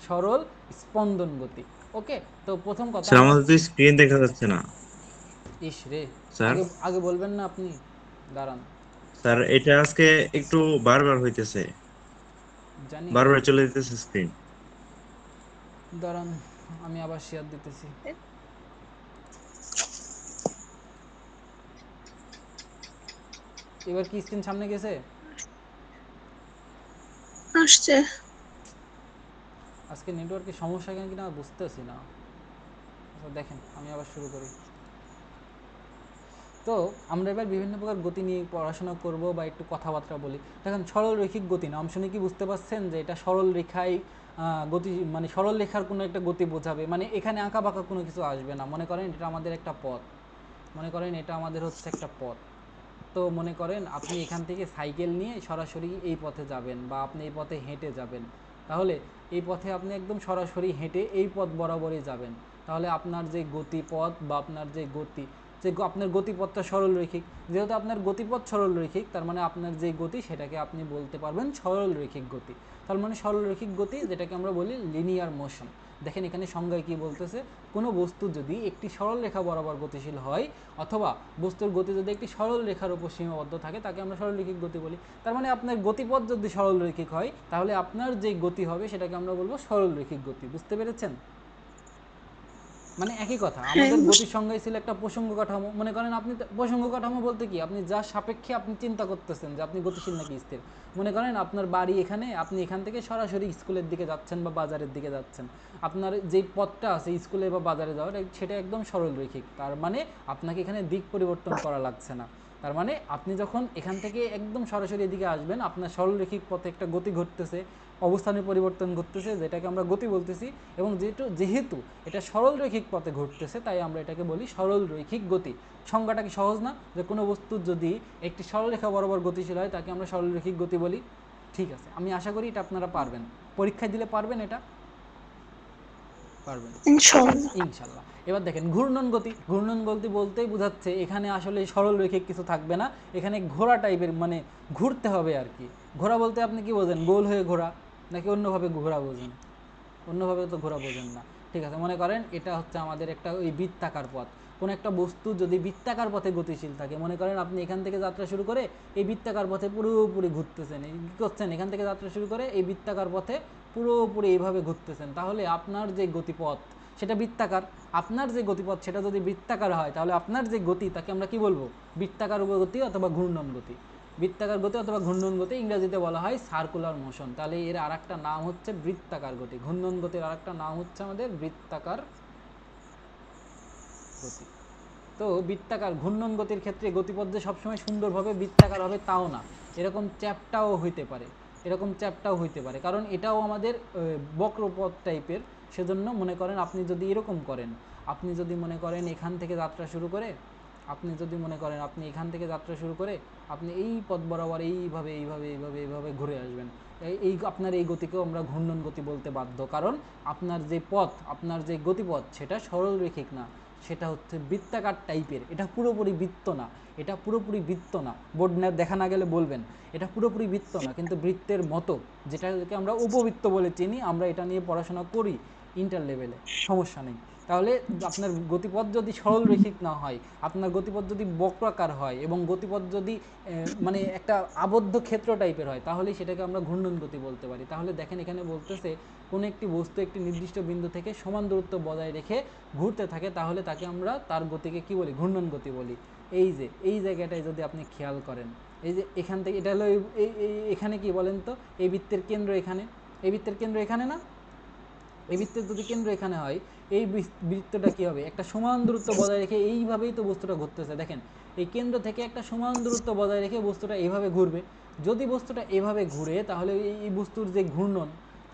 সরল স্পন্দন গতি। ওকে, তো প্রথম কথা স্যার আমরা, আমাদের তো স্ক্রিন দেখা যাচ্ছে না। ইস রে, স্যার, আগে আগে বলবেন না আপনি? দাঁড়ান, স্যার এটা আজকে একটু বারবার হইতেছে, জানি, বারবার চলে যেতেছে স্ক্রিন। দাঁড়ান, আমি আবার শেয়ার দিতেছি। এবার কি স্ক্রিন সামনে গেছে? আসছে। আজকে নেটওয়ার্কের সমস্যা কেন কিনা বুঝতেছি না। আচ্ছা দেখেন, আমি আবার শুরু করি। তো আমরা এবার বিভিন্ন প্রকার গতি নিয়ে পড়াশোনা করব বা একটু কথাবার্তা বলি। দেখেন সরল রৈখিক গতি, নাম শুনে কি বুঝতে পারছেন যে এটা সরল রেখায় গতি, মানে সরল রেখার কোনো একটা গতি বোঝাবে, মানে এখানে আঁকা বাঁকা কোনো কিছু আসবে না। মনে করেন এটা আমাদের একটা পথ, মনে করেন এটা আমাদের হচ্ছে একটা পথ। তো মনে করেন আপনি এখান থেকে সাইকেল নিয়ে সরাসরি এই পথে যাবেন বা আপনি এই পথে হেঁটে যাবেন, তাহলে এই পথে আপনি একদম সরাসরি হেঁটে এই পথ বরাবরই যাবেন। তাহলে আপনার যে গতিপথ বা আপনার যে গতি, যে আপনার গতিপথটা সরল রৈখিক। যেহেতু আপনার গতিপথ সরল রৈখিক, তার মানে আপনার যে গতি সেটাকে আপনি বলতে পারবেন সরল রৈখিক গতি। তার মানে সরল রৈখিক গতি, যেটাকে আমরা বলি লিনিয়ার মোশন। দেখেন এখানে সংজ্ঞায় কি বলতেছে, কোনো বস্তু যদি একটি সরল রেখা বরাবর গতিশীল হয় অথবা বস্তুর গতি যদি একটি সরল রেখার উপর সীমাবদ্ধ থাকে তাকে আমরা সরলরৈখিক গতি বলি। তার মানে আপনার গতিপথ যদি সরলরৈখিক হয় তাহলে আপনার যে গতি হবে সেটাকে আমরা বলবো সরলরৈখিক গতি। বুঝতে পেরেছেন? মানে একই কথা, হ্যাঁ, আমাদের গতির সংজ্ঞায় ছিল একটা প্রসঙ্গ কাঠামো। মনে করেন আপনি প্রসঙ্গ কাঠামো বলতে কি, আপনি যার সাপেক্ষে আপনি চিন্তা করতেছেন যে আপনি গতিশীল নাকি স্থির। মনে করেন আপনার বাড়ি এখানে, আপনি এখান থেকে সরাসরি স্কুলের দিকে যাচ্ছেন বা বাজারের দিকে যাচ্ছেন, আপনার যেই পথটা আছে স্কুলে বা বাজারে যাওয়ার সেটা একদম সরলরৈখিক। তার মানে আপনাকে এখানে দিক পরিবর্তন করা লাগছে না। তার মানে আপনি যখন এখান থেকে একদম সরাসরি এদিকে আসবেন, আপনার সরলরৈখিক পথে একটা গতি ঘটতেছে, অবস্থানের পরিবর্তন ঘটতেছে, যেটাকে আমরা গতি বলতেছি। এবং যেহেতু এটা সরল রৈখিক পথে ঘটতেছে তাই আমরা এটাকে বলি সরল রৈখিক গতি। সংজ্ঞাটা কি সহজ না? যে কোনো বস্তু যদি একটি সরলরেখা বরাবর গতিশীল হয় তাকে আমরা সরল রৈখিক গতি বলি। ঠিক আছে, আমি আশা করি এটা আপনারা পারবেন। পরীক্ষায় দিলে পারবেন এটা? পারবেন ইনশাআল্লাহ। ইনশাল্লাহ। এবার দেখেন ঘূর্ণন গতি, ঘূর্ণন গতি বলতেই বোঝাচ্ছে এখানে আসলে সরল রৈখিক কিছু থাকবে না, এখানে ঘোরা টাইপের, মানে ঘুরতে হবে আর কি। ঘোরা বলতে আপনি কি বোঝেন? গোল হয়ে ঘোরা, নাকি অন্যভাবে ঘোরা বোঝেন? অন্যভাবে তো ঘোরা বোঝেন না। ঠিক আছে, মনে করেন এটা হচ্ছে আমাদের একটা ওই বৃত্তাকার পথ। কোনো একটা বস্তু যদি বৃত্তাকার পথে গতিশীল থাকে, মনে করেন আপনি এখান থেকে যাত্রা শুরু করে এই বৃত্তাকার পথে পুরোপুরি ঘুরতেছেন, কী করছেন, এখান থেকে যাত্রা শুরু করে এই বৃত্তাকার পথে পুরোপুরি এইভাবে ঘুরতেছেন, তাহলে আপনার যে গতিপথ সেটা বৃত্তাকার। আপনার যে গতিপথ সেটা যদি বৃত্তাকার হয় তাহলে আপনার যে গতি তাকে আমরা কি বলবো? বৃত্তাকার গতি অথবা ঘূর্ণন গতি। বৃত্তাকার গতি অথবা ঘূর্ণন গতি ইংরেজিতে বলা হয় সার্কুলার মোশন। তাহলে এর আরেকটা নাম হচ্ছে বৃত্তাকার গতি। ঘূর্ণন গতির আরেকটা নাম হচ্ছে আমাদের বৃত্তাকার গতি। তো বৃত্তাকার ঘূর্ণন গতির ক্ষেত্রে গতিপথ যে সবসময় সুন্দরভাবে বৃত্তাকার হবে তাও না, এরকম চ্যাপ্টাও হইতে পারে, কারণ এটাও আমাদের বক্রপথ টাইপের। সেজন্য মনে করেন আপনি যদি এরকম করেন, আপনি যদি মনে করেন এখান থেকে যাত্রা শুরু করে, আপনি এই পথ বরাবর এইভাবে ঘুরে আসবেন, এই আপনার এই গতিকেও আমরা ঘূর্ণন গতি বলতে বাধ্য। কারণ আপনার যে পথ, আপনার যে গতিপথ সেটা সরলরৈখিক না, সেটা হচ্ছে বৃত্তাকার টাইপের। এটা পুরোপুরি বৃত্ত না, বোর্ড দেখা না গেলে বলবেন এটা পুরোপুরি বৃত্ত না, কিন্তু বৃত্তের মতো, যেটাকে আমরা উপবৃত্ত বলে চিনি। আমরা এটা নিয়ে পড়াশোনা করি ইন্টার লেভেলে, সমস্যা নেই। তাহলে আপনার গতিপথ যদি সরলরৈখিক না হয়, আপনার গতিপথ যদি বক্রাকার হয় এবং গতিপথ যদি মানে একটা আবদ্ধ ক্ষেত্র টাইপের হয়, তাহলে সেটাকে আমরা ঘূর্ণন গতি বলতে পারি। তাহলে দেখেন এখানে বলতেছে কোনো একটি বস্তু একটি নির্দিষ্ট বিন্দু থেকে সমান দূরত্ব বজায় রেখে ঘুরতে থাকে, তাহলে তাকে আমরা তার গতিকে কি বলি? ঘূর্ণন গতি বলি। এই জায়গাটায় যদি আপনি খেয়াল করেন, এই যে এখান থেকে এটা হলো এখানে কি বলেন তো, এই বৃত্তের কেন্দ্র এখানে, না? এই বৃত্তের যদি কেন্দ্র এখানে হয়, এই বৃত্তটা কি হবে? একটা সমান দূরত্ব বজায় রেখে এইভাবেই তো বস্তুটা ঘুরতেছে। দেখেন এই কেন্দ্র থেকে একটা সমান দূরত্ব বজায় রেখে বস্তুটা এইভাবে ঘুরবে। যদি বস্তুটা এভাবে ঘুরে, তাহলে এই বস্তুর যে ঘূর্ণন,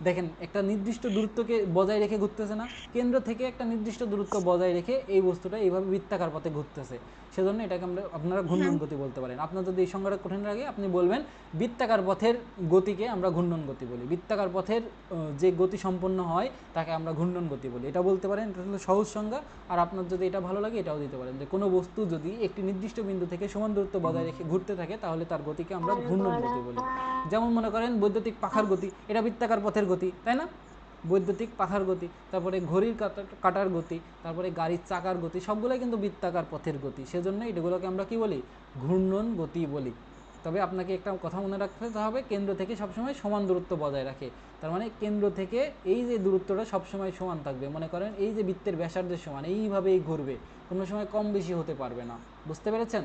দেখেন একটা নির্দিষ্ট দূরত্বকে বজায় রেখে ঘুরতেছে না? কেন্দ্র থেকে একটা নির্দিষ্ট দূরত্ব বজায় রেখে এই বস্তুটা এইভাবে বৃত্তাকার পথে ঘুরতেছে। সেজন্য এটাকে আপনারা ঘূর্ণন গতি বলতে পারেন। আপনার যদি এই সংজ্ঞাটা কঠিন লাগে, আপনি বলবেন বৃত্তাকার পথের গতিকে আমরা ঘূর্ণন গতি বলি। বৃত্তাকার পথের যে গতি সম্পন্ন হয় তাকে আমরা ঘূর্ণন গতি বলি। এটা বলতে পারেন, এটা হলো সহজ সংজ্ঞা। আর আপনার যদি এটা ভালো লাগে এটাও দিতে পারেন, যে কোনো বস্তু যদি একটি নির্দিষ্ট বিন্দু থেকে সমান দূরত্ব বজায় রেখে ঘুরতে থাকে, তাহলে তার গতিকে আমরা ঘূর্ণন গতি বলি। যেমন মনে করেন বৈদ্যুতিক পাখার গতি, এটা বৃত্তাকার পথের গতি, তাই না? বৈদ্যুতিক পাখার গতি, তারপরে ঘড়ির কাঁটার গতি, তারপরে গাড়ির চাকার গতি, সবগুলোই কিন্তু বৃত্তাকার পথের গতি। সেজন্য এগুলোকে আমরা কি বলি? ঘূর্ণন গতি বলি। তবে আপনাকে একটা কথা মনে রাখতে হবে, কেন্দ্র থেকে সবসময় সমান দূরত্ব বজায় রাখে। তার মানে কেন্দ্র থেকে এই যে দূরত্বটা সবসময় সমান থাকবে। মনে করেন এই যে বৃত্তের ব্যাসার্ধের সমান, এইভাবেই ঘুরবে, কোনো সময় কম বেশি হতে পারবে না। বুঝতে পেরেছেন?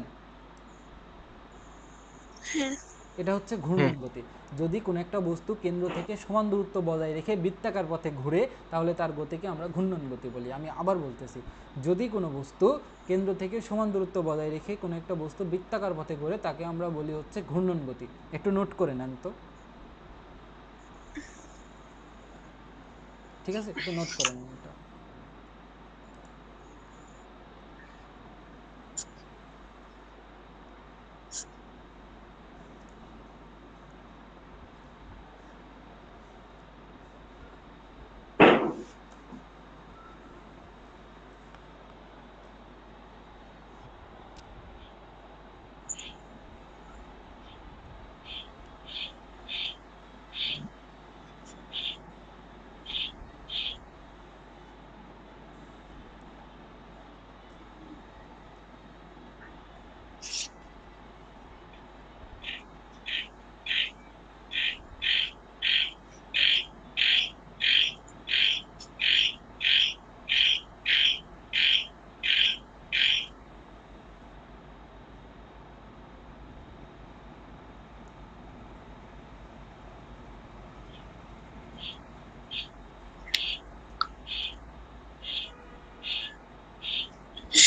হ্যাঁ। এটা হচ্ছে ঘূর্ণন গতি। যদি কোনো একটা বস্তু কেন্দ্র থেকে সমান দূরত্ব বজায় রেখে বৃত্তাকার পথে ঘুরে, তাহলে তার গতিকে আমরা ঘূর্ণন গতি বলি। আমি আবার বলতেছি, যদি কোনো বস্তু কেন্দ্র থেকে সমান দূরত্ব বজায় রেখে কোনো একটা বস্তু বৃত্তাকার পথে ঘুরে, তাকে আমরা বলি হচ্ছে ঘূর্ণন গতি। একটু নোট করে নেন তো, ঠিক আছে? একটু নোট করে নেন এটা।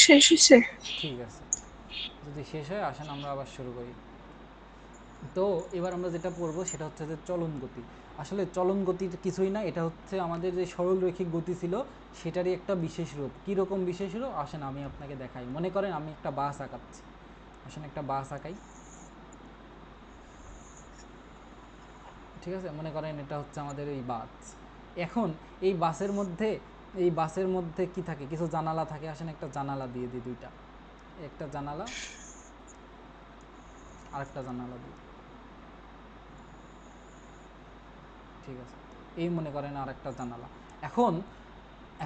শেষ হয়েছে। ঠিক আছে, যদি শেষ হয় আসেন আমরা আবার শুরু করি। তো এবার আমরা যেটা পড়বো সেটা হচ্ছে যে চলন গতি। আসলে চলন গতির কিছুই না, এটা হচ্ছে আমাদের যে সরলরৈখিক গতি ছিল সেটারই একটা বিশেষ রূপ। কীরকম বিশেষ রূপ? আসেন আমি আপনাকে দেখাই। মনে করেন আমি একটা বাস আঁকাচ্ছি, আসেন একটা বাস আঁকাই। ঠিক আছে, মনে করেন এটা হচ্ছে আমাদের এই বাস। এখন এই বাসের মধ্যে কি থাকে? কিছু জানালা থাকে। আসেন একটা জানালা দিয়ে দিই, দুইটা, একটা জানালা আর একটা জানালা দিই। ঠিক আছে, এই মনে করেন আর একটা জানালা। এখন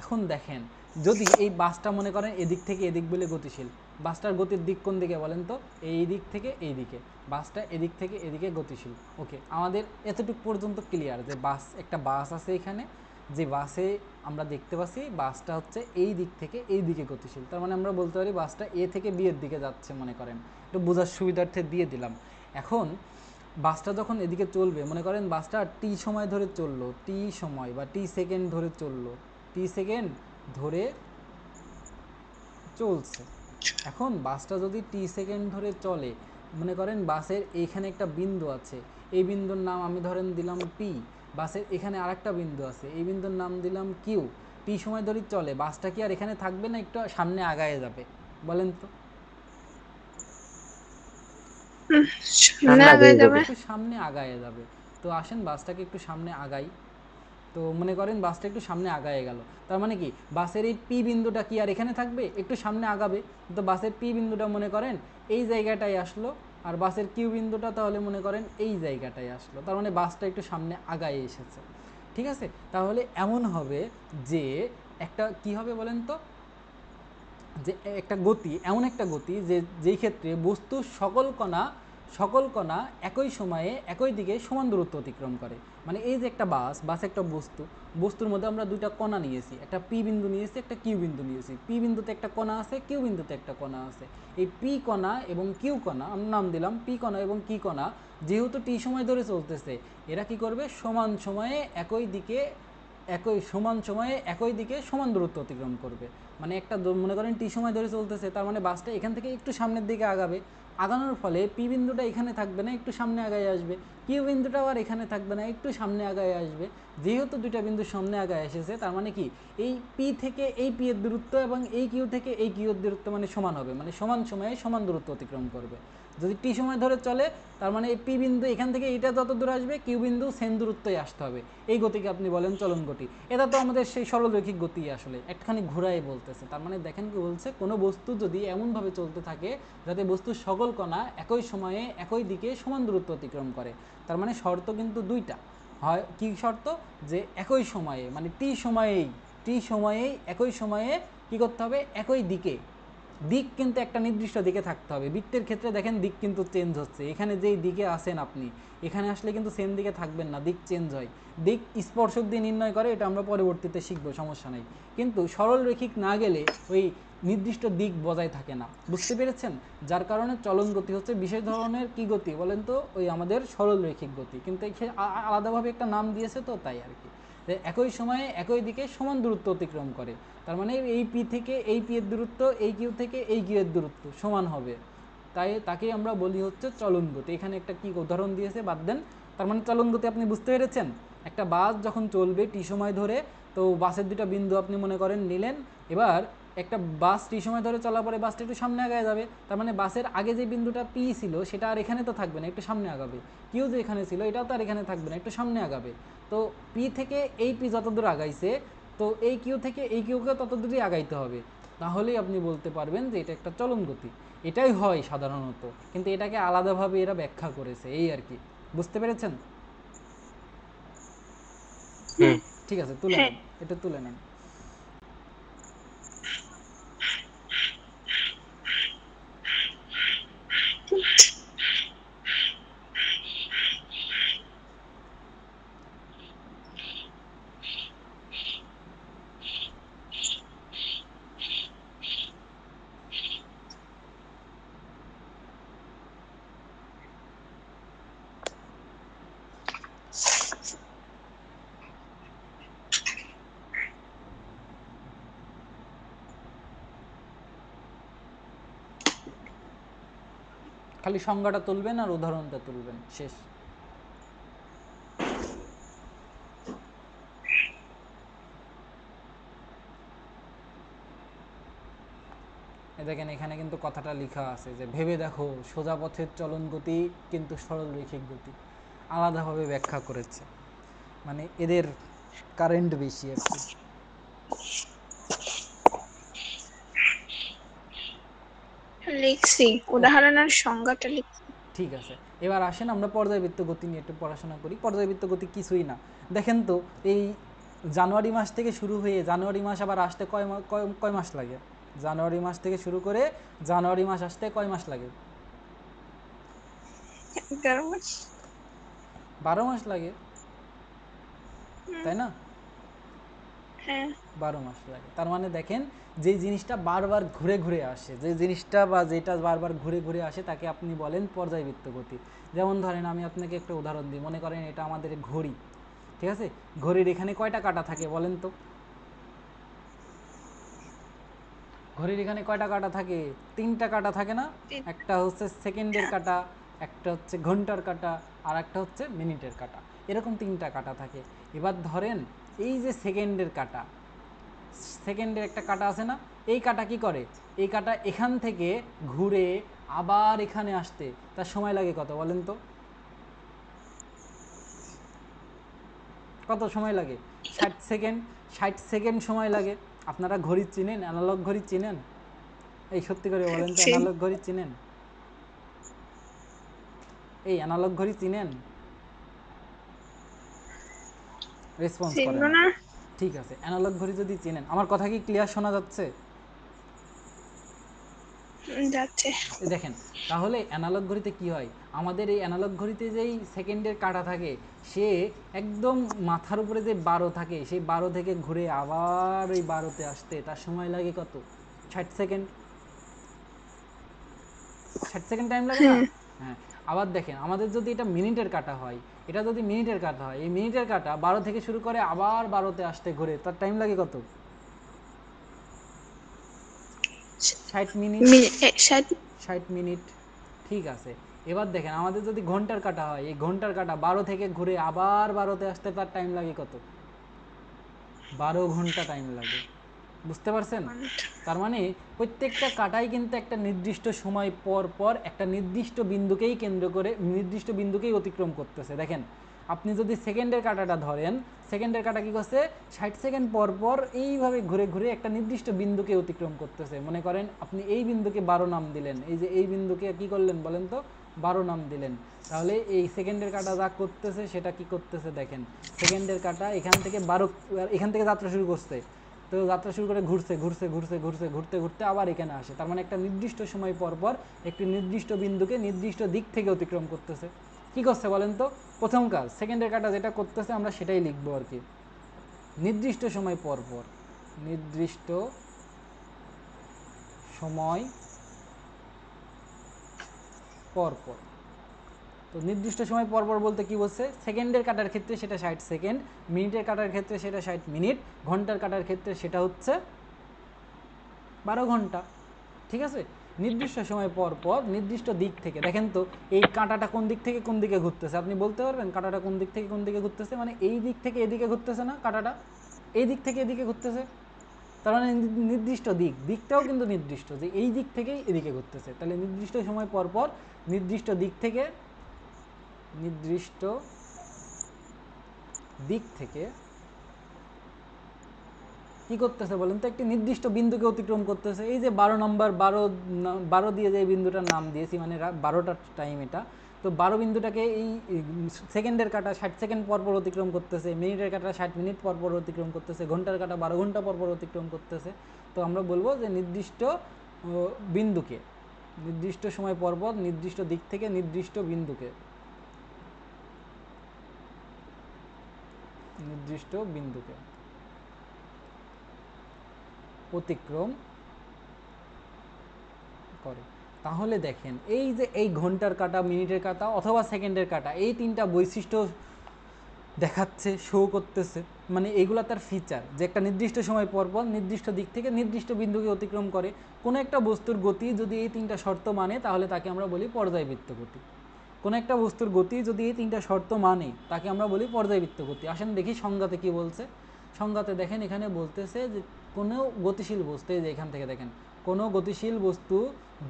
এখন দেখেন, যদি এই বাসটা মনে করেন এদিক থেকে এদিক বলে গতিশীল, বাসটার গতির দিক কোন দিকে বলেন তো? এই দিক থেকে এই দিকে, বাসটা এদিক থেকে এদিকে গতিশীল। ওকে, আমাদের এতটুকু পর্যন্ত ক্লিয়ার যে একটা বাস আছে এখানে, যে বাসে আমরা দেখতে পাচ্ছি বাসটা হচ্ছে এই দিক থেকে এই দিকে গতিশীল। তার মানে আমরা বলতে পারি বাসটা এ থেকে বি এর দিকে যাচ্ছে। মনে করেন একটু বোঝার সুবিধার্থে দিয়ে দিলাম। এখন বাসটা যখন এদিকে চলবে, মনে করেন বাসটা টি সময় ধরে চললো, টি সময় বা টি সেকেন্ড ধরে চললো, টি সেকেন্ড ধরে চলছে। এখন বাসটা যদি টি সেকেন্ড ধরে চলে, মনে করেন বাসের এইখানে একটা বিন্দু আছে, এই বিন্দুর নাম আমি ধরেন দিলাম পি, বাসের এখানে আরেকটা বিন্দু আছে, এই বিন্দুর নাম দিলাম কিউ। টি সময় ধরে চলে, বাসটা কি আর এখানে থাকবে না, একটু সামনে আগায় যাবে? বলেন তো। সামনে আগায় যাবে। একটু সামনে আগায় যাবে। তো আসেন বাসটাকে একটু সামনে আগাই। তো মনে করেন বাসটা একটু সামনে আগায় গেল, তার মানে কি বাসের এই পি বিন্দুটা কি আর এখানে থাকবে? একটু সামনে আগাবে। তো বাসের পি বিন্দুটা মনে করেন এই জায়গাটায় আসলো, আর বাসের কিউ বিন্দুটা তাহলে মনে করেন এই জায়গাটায় আসলো, তার মানে বাসটা একটু সামনে আগায় এসেছে। ঠিক আছে, তাহলে এমন হবে যে একটা কি হবে বলেন তো, যে একটা গতি, এমন একটা গতি যে যেই ক্ষেত্রে বস্তুর সকল কণা একই সময়ে একই দিকে সমান দূরত্ব অতিক্রম করে। মানে এই যে একটা বাস একটা বস্তুর মধ্যে আমরা দুইটা কণা নিয়েছি, একটা পি বিন্দু নিয়েছি, একটা কিউ বিন্দু নিয়েছি। পি বিন্দুতে একটা কণা আছে, কিউ বিন্দুতে একটা কণা আছে। এই পি কণা এবং কিউ কণা আমরা নাম দিলাম পি কণা এবং কি কণা, যেহেতু টি সময় ধরে চলতেছে, এরা কি করবে, সমান সময়ে একই দিকে সমান দূরত্ব অতিক্রম করবে। মানে একটা মনে করেন টি সময় ধরে চলতেছে, তার মানে বাসটা এখান থেকে একটু সামনের দিকে আগাবে, আগানোর ফলে পি বিন্দুটা এখানে থাকবে না, একটু সামনে আগায় আসবে। কিউ বিন্দুটাও আর এখানে থাকবে না, একটু সামনে আগায় আসবে। যেহেতু দুইটা বিন্দু সামনে আগায় এসেছে, তার মানে কি এই পি থেকে এই পি এর দূরত্ব এবং এই কিউ থেকে এই কিউ এর দূরত্ব মানে সমান হবে, মানে সমান সময়ে সমান দূরত্ব অতিক্রম করবে। যদি টি সময় ধরে চলে, তার মানে এই পি বিন্দু এখান থেকে এইটা যত দূর আসবে, কিউ বিন্দু সেম দূরত্বই আসতে হবে। এই গতিকে আপনি বলেন চলন গতি। এটা তো আমাদের সেই সরলরৈখিক গতি, আসলে একটুখানি ঘুরাই বলতেছে। তার মানে দেখেন কি বলছে, কোনো বস্তু যদি এমনভাবে চলতে থাকে যাতে বস্তুর সকল কণা একই সময়ে একই দিকে সমান দূরত্ব অতিক্রম করে, তার মানে শর্ত কিন্তু দুইটা হয়। কি শর্ত? যে একই সময়ে, মানে টি সময়েই একই সময়ে কি করতে হবে, একই দিকে। দিক কিন্তু একটা নির্দিষ্ট দিকে থাকতে হবে। বৃত্তের ক্ষেত্রে দেখেন দিক কিন্তু চেঞ্জ হচ্ছে, এখানে যেই দিকে আসেন আপনি, এখানে আসলে কিন্তু সেম দিকে থাকবেন না, দিক চেঞ্জ হয়। দিক স্পর্শক দিয়ে নির্ণয় করে, এটা আমরা পরবর্তীতে শিখবো, সমস্যা নাই। কিন্তু সরল রৈখিক না গেলে ওই নির্দিষ্ট দিক বজায় থাকে না, বুঝতে পেরেছেন? যার কারণে চলন গতি হচ্ছে বিশেষ ধরনের কি গতি বলেন তো, ওই আমাদের সরল রৈখিক গতি, কিন্তু আলাদাভাবে একটা নাম দিয়েছে তো, তাই আর কি। একই সময়ে একই দিকে সমান দূরত্ব অতিক্রম করে, তার মানে এই পি থেকে এই পি এর দূরত্ব, এই কিউ থেকে এই কিউ এর দূরত্ব সমান হবে, তাই তাকেই আমরা বলি হচ্ছে চলন গতি। এখানে একটা কি উদাহরণ দিয়েছে বাদ দেন। তার মানে চলন গতি আপনি বুঝতে পেরেছেন। একটা বাস যখন চলবে টি সময় ধরে, তো বাসের দুটা বিন্দু আপনি মনে করেন নিলেন। এবার একটা বাস টি সময় ধরে চলার পরে বাসটা একটু সামনে আগায় যাবে, তার মানে বাসের আগে যে বিন্দুটা পি ছিল সেটা আর এখানে তো থাকবে না, একটু সামনে আগাবে। কিউ যে এখানে ছিল এটাও তো আর এখানে থাকবে না, একটু সামনে আগাবে। তো পি থেকে এই পি যত দূর আগাইছে, তো এই কিউ থেকে এই কিউকে তত দূরই আগাইতে হবে। তাহলেই আপনি বলতে পারবেন যে এটা একটা চলন গতি। এটাই হয় সাধারণত, কিন্তু এটাকে আলাদাভাবে এরা ব্যাখ্যা করেছে, এই আর কি। বুঝতে পেরেছেন? ঠিক আছে, তুলে হ্যাঁ। নেন, এটা তুলে নেন। খালি সংজ্ঞাটা তুলবেন আর উদাহরণটা তুলবেন, শেষ। দেখেন এখানে কিন্তু কথাটা লেখা আছে যে ভেবে দেখো সোজা পথের চলন গতি কিন্তু সরল রৈখিক গতি, আলাদাভাবে ব্যাখ্যা করেছে। মানে এদের কারেন্ট বেশি আর কি। লিখছি, ওকে, উদাহরণের সংজ্ঞাটা লিখছি। ঠিক আছে। এবার আসেন আমরা পর্যায়বৃত্ত গতি নিয়ে একটু পড়াশোনা করি। পর্যায়বৃত্ত গতি কিছুই না, দেখেন তো, এই জানুয়ারি মাস থেকে শুরু হয়ে জানুয়ারি মাস আবার আসতে কয় মাস লাগে? জানুয়ারি মাস থেকে শুরু করে জানুয়ারি মাস আসতে কয় মাস লাগে? 11 মাস। 12 মাস লাগে, হুম, তাই না? হ্যাঁ 12 মাস লাগে। তার মানে দেখেন যে জিনিসটা বারবার ঘুরে ঘুরে আসে, যে জিনিসটা বা যেটা বারবার ঘুরে ঘুরে আসে তাকে আপনি বলেন পর্যায়বৃত্ত গতি। যেমন ধরেন আমি আপনাকে একটা উদাহরণ দিই, মনে করেন এটা আমাদের ঘড়ি, ঠিক আছে? ঘড়ির এখানে কয়টা কাঁটা থাকে বলেন তো? ঘড়ির এখানে কয়টা কাঁটা থাকে? 3টা কাঁটা থাকে না? তিন একটা হচ্ছে সেকেন্ডের কাঁটা, একটা হচ্ছে ঘন্টার কাঁটা, আর একটা হচ্ছে মিনিটের কাঁটা। এরকম 3টা কাঁটা থাকে। এবার ধরেন এই যে সেকেন্ডের কাঁটা, সেকেন্ডের একটা কাঁটা আছে না? এই কাঁটা কি করে? এই কাঁটা এখান থেকে ঘুরে আবার এখানে আসতে তার সময় লাগে কত বলেন তো? কত সময় লাগে? 60 সেকেন্ড। 60 সেকেন্ড সময় লাগে। আপনারা ঘড়ি চিনেন? অ্যানালগ ঘড়ি চিনেন? এই সত্যি করে বলেন তো, চিন অ্যানালগ ঘড়ি চিনেন? এই অ্যানালগ ঘড়ি চিনেন? রেসপন্স করে চিনবো না। না। ঠিক আছে, অ্যানালগ ঘড়ি যদি চিনেন, আমার কথা কি ক্লিয়ার শোনা যাচ্ছে? যাচ্ছে। এই দেখেন, তাহলে অ্যানালগ ঘড়িতে কি হয়? আমাদের এই অ্যানালগ ঘড়িতে যেই সেকেন্ডের কাঁটা থাকে, সে একদম মাথার উপরে যে 12 থাকে, সেই 12 থেকে ঘুরে আবার ওই 12তে আসতে তার সময় লাগে কত? 60 সেকেন্ড। 60 সেকেন্ড টাইম লাগে না? হ্যাঁ হ্যাঁ। আবার দেখেন, আমাদের যদি এটা মিনিটের কাটা হয়, এটা যদি মিনিটের কাটা হয়, এই মিনিটের কাটা 12 থেকে শুরু করে আবার 12তে আসতে ঘুরে তার টাইম লাগে কত? 60 মিনিট। 60। 60 মিনিট। ঠিক আছে। এবার দেখেন, আমাদের যদি ঘন্টার কাটা হয়, এই ঘন্টার কাটা 12 থেকে ঘুরে আবার 12তে আসতে তার টাইম লাগে কত? 12 ঘন্টা টাইম লাগে। বুঝতে পারছেন? তার মানে প্রত্যেকটা কাটাই কিন্তু একটা নির্দিষ্ট সময় পর পর একটা নির্দিষ্ট বিন্দুকেই কেন্দ্র করে, নির্দিষ্ট বিন্দুকেই অতিক্রম করতেছে। দেখেন, আপনি যদি সেকেন্ডের কাটাটা ধরেন, সেকেন্ডের কাটা কি করছে? 60 সেকেন্ড পর পর এইভাবে ঘুরে ঘুরে একটা নির্দিষ্ট বিন্দুকে অতিক্রম করতেছে। মনে করেন আপনি এই বিন্দুকে 12 নাম দিলেন, এই যে এই বিন্দুকে কি করলেন বলেন তো? 12 নাম দিলেন। তাহলে এই সেকেন্ডের কাটা যা করতেছে সেটা কি করতেছে দেখেন, সেকেন্ডের কাটা এখান থেকে 12, এখান থেকে যাত্রা শুরু করছে, তো যাত্রা শুরু করে ঘুরছে ঘুরছে ঘুরছে ঘুরছে ঘুরতে ঘুরতে আবার এখানে আসে। তার মানে একটা নির্দিষ্ট সময় পর পর একটি নির্দিষ্ট বিন্দুকে নির্দিষ্ট দিক থেকে অতিক্রম করতেছে। কি করছে বলেন তো? প্রথম কাজ, সেকেন্ডের কাটা যেটা করতেছে আমরা সেটাই লিখবো আর কি। নির্দিষ্ট সময় পর পর, নির্দিষ্ট সময় পর পর। তো নির্দিষ্ট সময় পর পর বলতে কি বলছে? সেকেন্ডের কাটার ক্ষেত্রে সেটা 60 সেকেন্ড, মিনিটের কাটার ক্ষেত্রে সেটা 60 মিনিট, ঘন্টার কাটার ক্ষেত্রে সেটা হচ্ছে 12 ঘন্টা। ঠিক আছে? নির্দিষ্ট সময় পর পর নির্দিষ্ট দিক থেকে। দেখেন তো এই কাঁটাটা কোন দিক থেকে কোন দিকে ঘুরতেছে, আপনি বলতে পারবেন কাঁটাটা কোন দিক থেকে কোন দিকে ঘুরতেছে? মানে এই দিক থেকে এদিকে ঘুরতেছে না কাঁটাটা? এই দিক থেকে এদিকে ঘুরতেছে। তার মানে নির্দিষ্ট দিক, দিকটাও কিন্তু নির্দিষ্ট, যে এই দিক থেকেই এদিকে ঘুরতেছে। তাহলে নির্দিষ্ট সময় পর পর নির্দিষ্ট দিক থেকে, নির্দিষ্ট দিক থেকে কি করতেছে বলেন তো? একটি নির্দিষ্ট বিন্দুকে অতিক্রম করতেছে। এই যে 12 নম্বর, 12 দিয়ে যে বিন্দুটার নাম দিয়েছি, মানে 12টার টাইম এটা। তো 12 বিন্দুটাকে এই সেকেন্ডের কাটা 60 সেকেন্ড পর পর অতিক্রম করতেছে, মিনিটের কাটা 60 মিনিট পর পর অতিক্রম করতেছে, ঘন্টার কাটা 12 ঘন্টা পর পর অতিক্রম করতেছে। তো আমরা বলবো যে নির্দিষ্ট বিন্দুকে, নির্দিষ্ট সময় পর পর নির্দিষ্ট দিক থেকে নির্দিষ্ট বিন্দুকে, নির্দিষ্ট বিন্দুকে অতিক্রম করে। তাহলে দেখেন, এই যে এই ঘন্টার কাঁটা, মিনিটের কাঁটা অথবা সেকেন্ডের কাঁটা, এই 3টা বৈশিষ্ট্য দেখাচ্ছে, শো করতেছে। মানে এগুলা তার ফিচার, যে একটা নির্দিষ্ট সময় পর পর নির্দিষ্ট দিক থেকে নির্দিষ্ট বিন্দুকে অতিক্রম করে। কোনো একটা বস্তুর গতি যদি এই 3টা শর্ত মানে, তাহলে তাকে আমরা বলি পর্যায়বৃত্ত গতি। কোনো একটা বস্তুর গতি যদি এই 3টা শর্ত মানে, তাকে আমরা বলি পর্যায়বৃত্ত গতি। আসেন দেখি সংজ্ঞাতে কি বলছে। সংজ্ঞাতে দেখেন, এখানে বলতেছে যে কোনো গতিশীল বস্তু, এই যে এখান থেকে দেখেন, কোনো গতিশীল বস্তু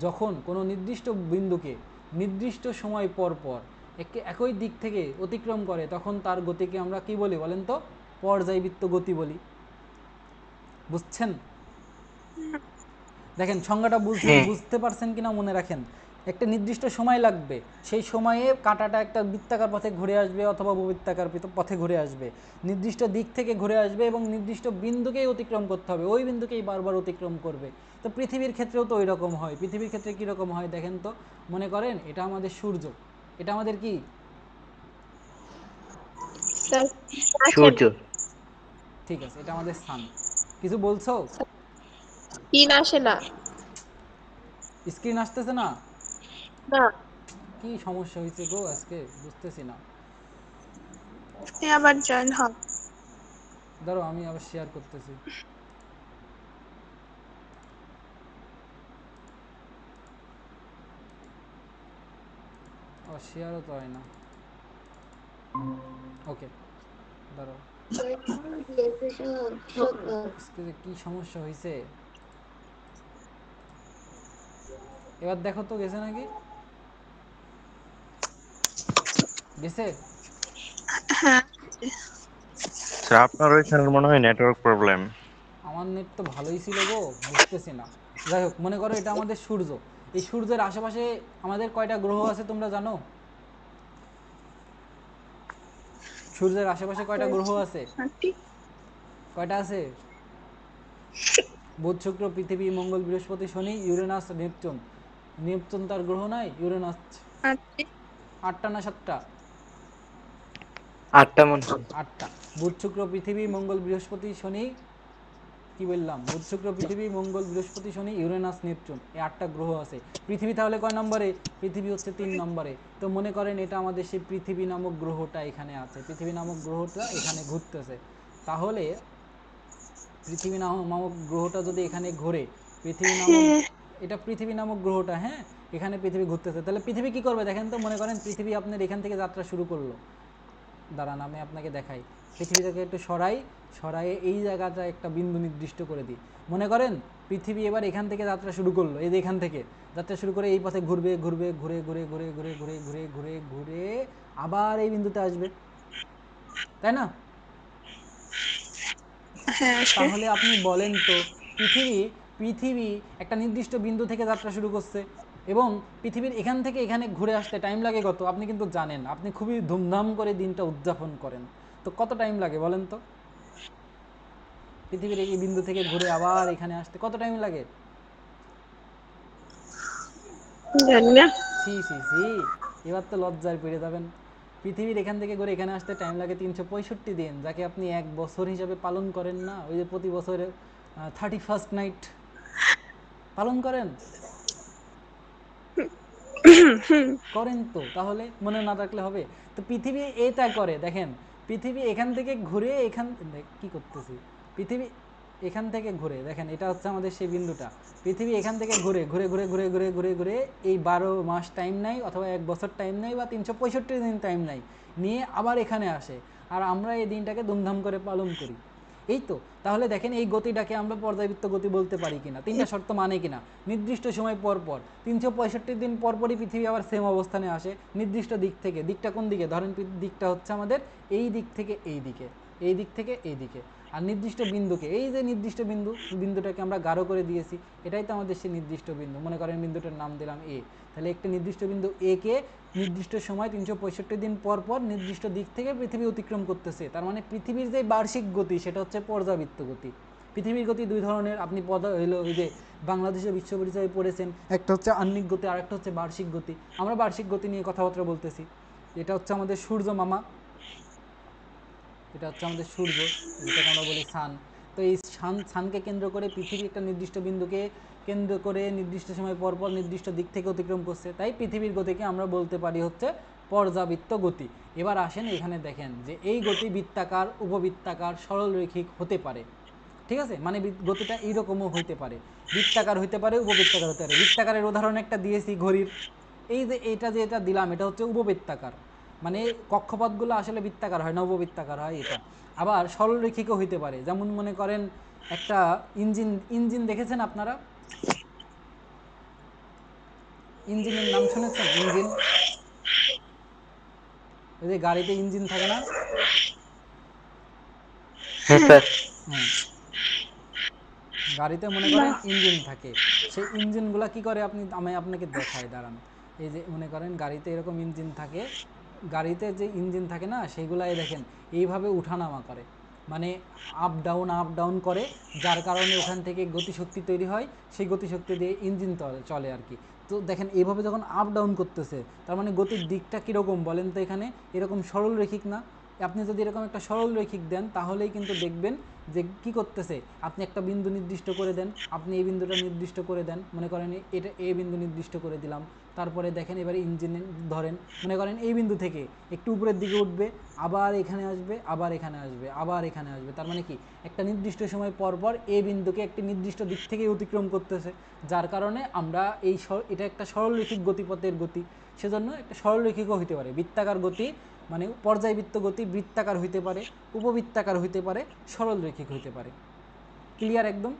যখন কোনো নির্দিষ্ট বিন্দুকে নির্দিষ্ট সময় পর পর একই দিক থেকে অতিক্রম করে, তখন তার গতিকে আমরা কি বলি বলেন তো? পর্যায়বৃত্ত গতি বলি। বুঝছেন? দেখেন সংজ্ঞাটা হ্যাঁ বুঝতে পারছেন কিনা মনে রাখেন। একটা নির্দিষ্ট সময় লাগবে, সেই সময়ে কাঁটাটা একটা বৃত্তাকার পথে ঘুরে আসবে অথবা উপবৃত্তাকার পথে ঘুরে আসবে, নির্দিষ্ট দিক থেকে ঘুরে আসবে এবং নির্দিষ্ট বিন্দুকেই অতিক্রম করতে হবে, ওই বিন্দুকেই বারবার অতিক্রম করবে। তো পৃথিবীর ক্ষেত্রেও তো ওই রকম হয়। পৃথিবীর ক্ষেত্রে কীরকম হয় দেখেন তো? মনে করেন এটা আমাদের সূর্য, এটা আমাদের কি? সূর্য। ঠিক আছে, এটা আমাদের সান। কিছু বলছো? তিন আসে না। স্ক্রিন আসতেছে না? না, কি সমস্যা হয়েছে গো আজকে, বুঝতেছি না। আপনি আবার জয়েন হন। ধরো আমি আবার শেয়ার করতেছি। আবার শেয়ারও তো হয় না। ওকে, ধরো। আজকে কি সমস্যা হয়েছে এবার দেখো তো, গেছে নাকি? গেছে? হ্যাঁ, স্যার আপনার ওইখানে মনে হয় নেটওয়ার্ক প্রবলেম। আমার নেট তো ভালোই ছিল গো, বুঝতেছি না। যাই হোক, মনে করো এটা আমাদের সূর্য। এই সূর্যের আশেপাশে আমাদের কয়টা গ্রহ আছে তোমরা জানো? সূর্যের আশেপাশে কয়টা গ্রহ আছে? আন্টি। কয়টা আছে? বুধ, শুক্র, পৃথিবী, মঙ্গল, বৃহস্পতি, শনি, ইউরেনাস, নেপচুন। নেপচুন তার গ্রহ নাই, ইউরেনাস। আন্টি। 8টা না 7টা? 8টা মনে হয়। 8টা। বুধ, শুক্র, পৃথিবী, মঙ্গল, বৃহস্পতি, শনি। কি বললাম? বুধ, শুক্র, পৃথিবী, মঙ্গল, বৃহস্পতি, শনি, ইউরেনাস, নেপচুন, এই 8টা গ্রহ আছে। পৃথিবী তাহলে কয় নম্বরে? পৃথিবী হচ্ছে 3 নম্বরে। তো মনে করেন এটা আমাদের সেই পৃথিবী নামক গ্রহটা এখানে আছে, পৃথিবী নামক গ্রহটা এখানে ঘুরতেছে। তাহলে পৃথিবী নামক গ্রহটা যদি এখানে ঘোরে, পৃথিবী নামক, হ্যাঁ, এটা পৃথিবী নামক গ্রহটা, হ্যাঁ, এখানে পৃথিবী ঘুরতেছে, তাহলে পৃথিবী কি করবে দেখেন তো? মনে করেন পৃথিবী আপনার এখান থেকে যাত্রা শুরু করলো। দাঁড়ান আমি আপনাকে দেখাই। পৃথিবীটাকে একটু সরাই এই জায়গাটা একটা বিন্দু নির্দিষ্ট করে দিই। মনে করেন পৃথিবী এবার এখান থেকে যাত্রা শুরু করলো, এই যে এখান থেকে যাত্রা শুরু করে এই পথে ঘুরবে, ঘুরে ঘুরে ঘুরে ঘুরে ঘুরে ঘুরে ঘুরে ঘুরে আবার এই বিন্দুতে আসবে, তাই না? হ্যাঁ আসে। তাহলে আপনি বলেন তো, পৃথিবী পৃথিবী একটা নির্দিষ্ট বিন্দু থেকে যাত্রা শুরু করছে, এবং পৃথিবীর এখান থেকে এখানে ঘুরে আসতে টাইম লাগে কত? আপনি কিন্তু জানেন, আপনি খুবই ধুমধাম করে দিনটা উদযাপন করেন। তো কত টাইম লাগে বলেন তো? পৃথিবীর এই বিন্দু থেকে ঘুরে আবার এখানে আসতে কত টাইম লাগে? জানি না। সি সি সি, এবার তো লজ্জায় পেরে যাবেন। পৃথিবীর এখান থেকে ঘুরে এখানে আসতে টাইম লাগে 365 দিন, যাকে আপনি 1 বছর হিসাবে পালন করেন না? ওই যে প্রতি বছরের 31st নাইট পালন করেন, করেন তো, তাহলে মনে না রাখলে হবে? তো পৃথিবী এটা করে দেখেন, পৃথিবী এখান থেকে ঘুরে কি করতেছি, পৃথিবী এখান থেকে ঘুরে দেখেন, এটা হচ্ছে আমাদের সেই বিন্দুটা। পৃথিবী এখান থেকে ঘুরে ঘুরে ঘুরে ঘুরে ঘুরে ঘুরে ঘুরে এই 12 মাস টাইম নেয়, অথবা 1 বছর টাইম নেয়, বা 365 দিন টাইম নেয়, নিয়ে আবার এখানে আসে। আর আমরা এই দিনটাকে ধুমধাম করে পালন করি, এই তো। তাহলে দেখেন এই গতিটাকে আমরা পর্যাবৃত্ত গতি বলতে পারি কিনা, 3টা শর্ত মানে কিনা। নির্দিষ্ট সময় পর পর 365 দিন পর পরই পৃথিবী আবার সেম অবস্থানে আসে, নির্দিষ্ট দিক থেকে। দিকটা কোন দিকে? ধরেন দিকটা হচ্ছে আমাদের এই দিক থেকে এই দিকে, এই দিক থেকে এই দিকে। আর নির্দিষ্ট বিন্দুকে, এই যে নির্দিষ্ট বিন্দুটাকে আমরা গাঢ় করে দিয়েছি, এটাই তো আমাদের সেই নির্দিষ্ট বিন্দু। মনে করেন বিন্দুটার নাম দিলাম এ। তাহলে একটা নির্দিষ্ট বিন্দু এ কে নির্দিষ্ট সময় 365 দিন পর পর নির্দিষ্ট দিক থেকে পৃথিবী অতিক্রম করতেছে। তার মানে পৃথিবীর যে বার্ষিক গতি সেটা হচ্ছে পর্যাবৃত্ত গতি। পৃথিবীর গতি দুই ধরনের, আপনি হলো ওই যে বাংলাদেশের বিশ্ব পরিচয়ে পড়েছেন, একটা হচ্ছে আহ্নিক গতি আর একটা হচ্ছে বার্ষিক গতি। আমরা বার্ষিক গতি নিয়ে কথাবার্তা বলতেছি। এটা হচ্ছে আমাদের সূর্য মামা, এটা হচ্ছে আমাদের সূর্য, যেটাকে আমরা বলি সান। তো এই সানকে কেন্দ্র করে পৃথিবী একটা নির্দিষ্ট বিন্দুকে কেন্দ্র করে নির্দিষ্ট সময় পর পর নির্দিষ্ট দিক থেকে অতিক্রম করছে, তাই পৃথিবীর গতিকে আমরা বলতে পারি হচ্ছে পর্যাবৃত্ত গতি। এবার আসেন এখানে দেখেন যে এই গতি বৃত্তাকার, উপবৃত্তাকার, সরলরৈখিক হতে পারে। ঠিক আছে, মানে গতিটা এইরকমও হইতে পারে, বৃত্তাকার হইতে পারে, উপবৃত্তাকার হতে পারে। বৃত্তাকারের উদাহরণ একটা দিয়েছি ঘড়ির, এই যে এটা যে এটা দিলাম এটা হচ্ছে উপবৃত্তাকার, মানে কক্ষপথগুলো আসলে বৃত্তাকার হয় না, উপবৃত্তাকার হয় এটা। আবার সরলরেখিকও হইতে পারে, যেমন মনে করেন একটা ইঞ্জিন, ইঞ্জিন দেখেছেন আপনারা? ইঞ্জিনের নাম শুনেছেন? ইঞ্জিন, ওই যে গাড়িতে ইঞ্জিন থাকে না? হ্যাঁ স্যার। হ্যাঁ, গাড়িতে মনে না। করেন ইঞ্জিন থাকে। সেই ইঞ্জিনগুলা কি করে আমি আপনাকে দেখাই, দাঁড়ান। এই যে মনে করেন গাড়িতে এরকম ইঞ্জিন থাকে, গাড়িতে যে ইঞ্জিন থাকে না সেইগুলাই দেখেন এইভাবে উঠানামা করে, মানে আপ ডাউন করে, যার কারণে ওখান থেকে গতিশক্তি তৈরি হয়, সেই গতিশক্তি দিয়ে ইঞ্জিন চলে আর কি। তো দেখেন এইভাবে যখন আপ ডাউন করতেছে, তার মানে গতির দিকটা কীরকম বলেন তো? এখানে এরকম সরলরৈখিক না, আপনি যদি এরকম একটা সরল রৈখিক দেন তাহলেই কিন্তু দেখবেন যে কি করতেছে, আপনি একটা বিন্দু নির্দিষ্ট করে দেন, আপনি এই বিন্দুটা নির্দিষ্ট করে দেন, মনে করেন এটা এ বিন্দু নির্দিষ্ট করে দিলাম, তারপরে দেখেন এবারে ইঞ্জিনে ধরেন মনে করেন এই বিন্দু থেকে একটু উপরের দিকে উঠবে, আবার এখানে আসবে, আবার এখানে আসবে, আবার এখানে আসবে, তার মানে কি একটা নির্দিষ্ট সময় পর পর এই বিন্দুকে একটি নির্দিষ্ট দিক থেকে অতিক্রম করতেছে, যার কারণে আমরা এটা একটা সরলরৈখিক গতিপথের গতি, সেজন্য একটা সরলরৈখিকও হইতে পারে। বৃত্তাকার গতি মানে পর্যায়বৃত্ত গতি বৃত্তাকার হইতে পারে, উপবৃত্তাকার হইতে পারে, সরলরৈখিক হইতে পারে। ক্লিয়ার একদম?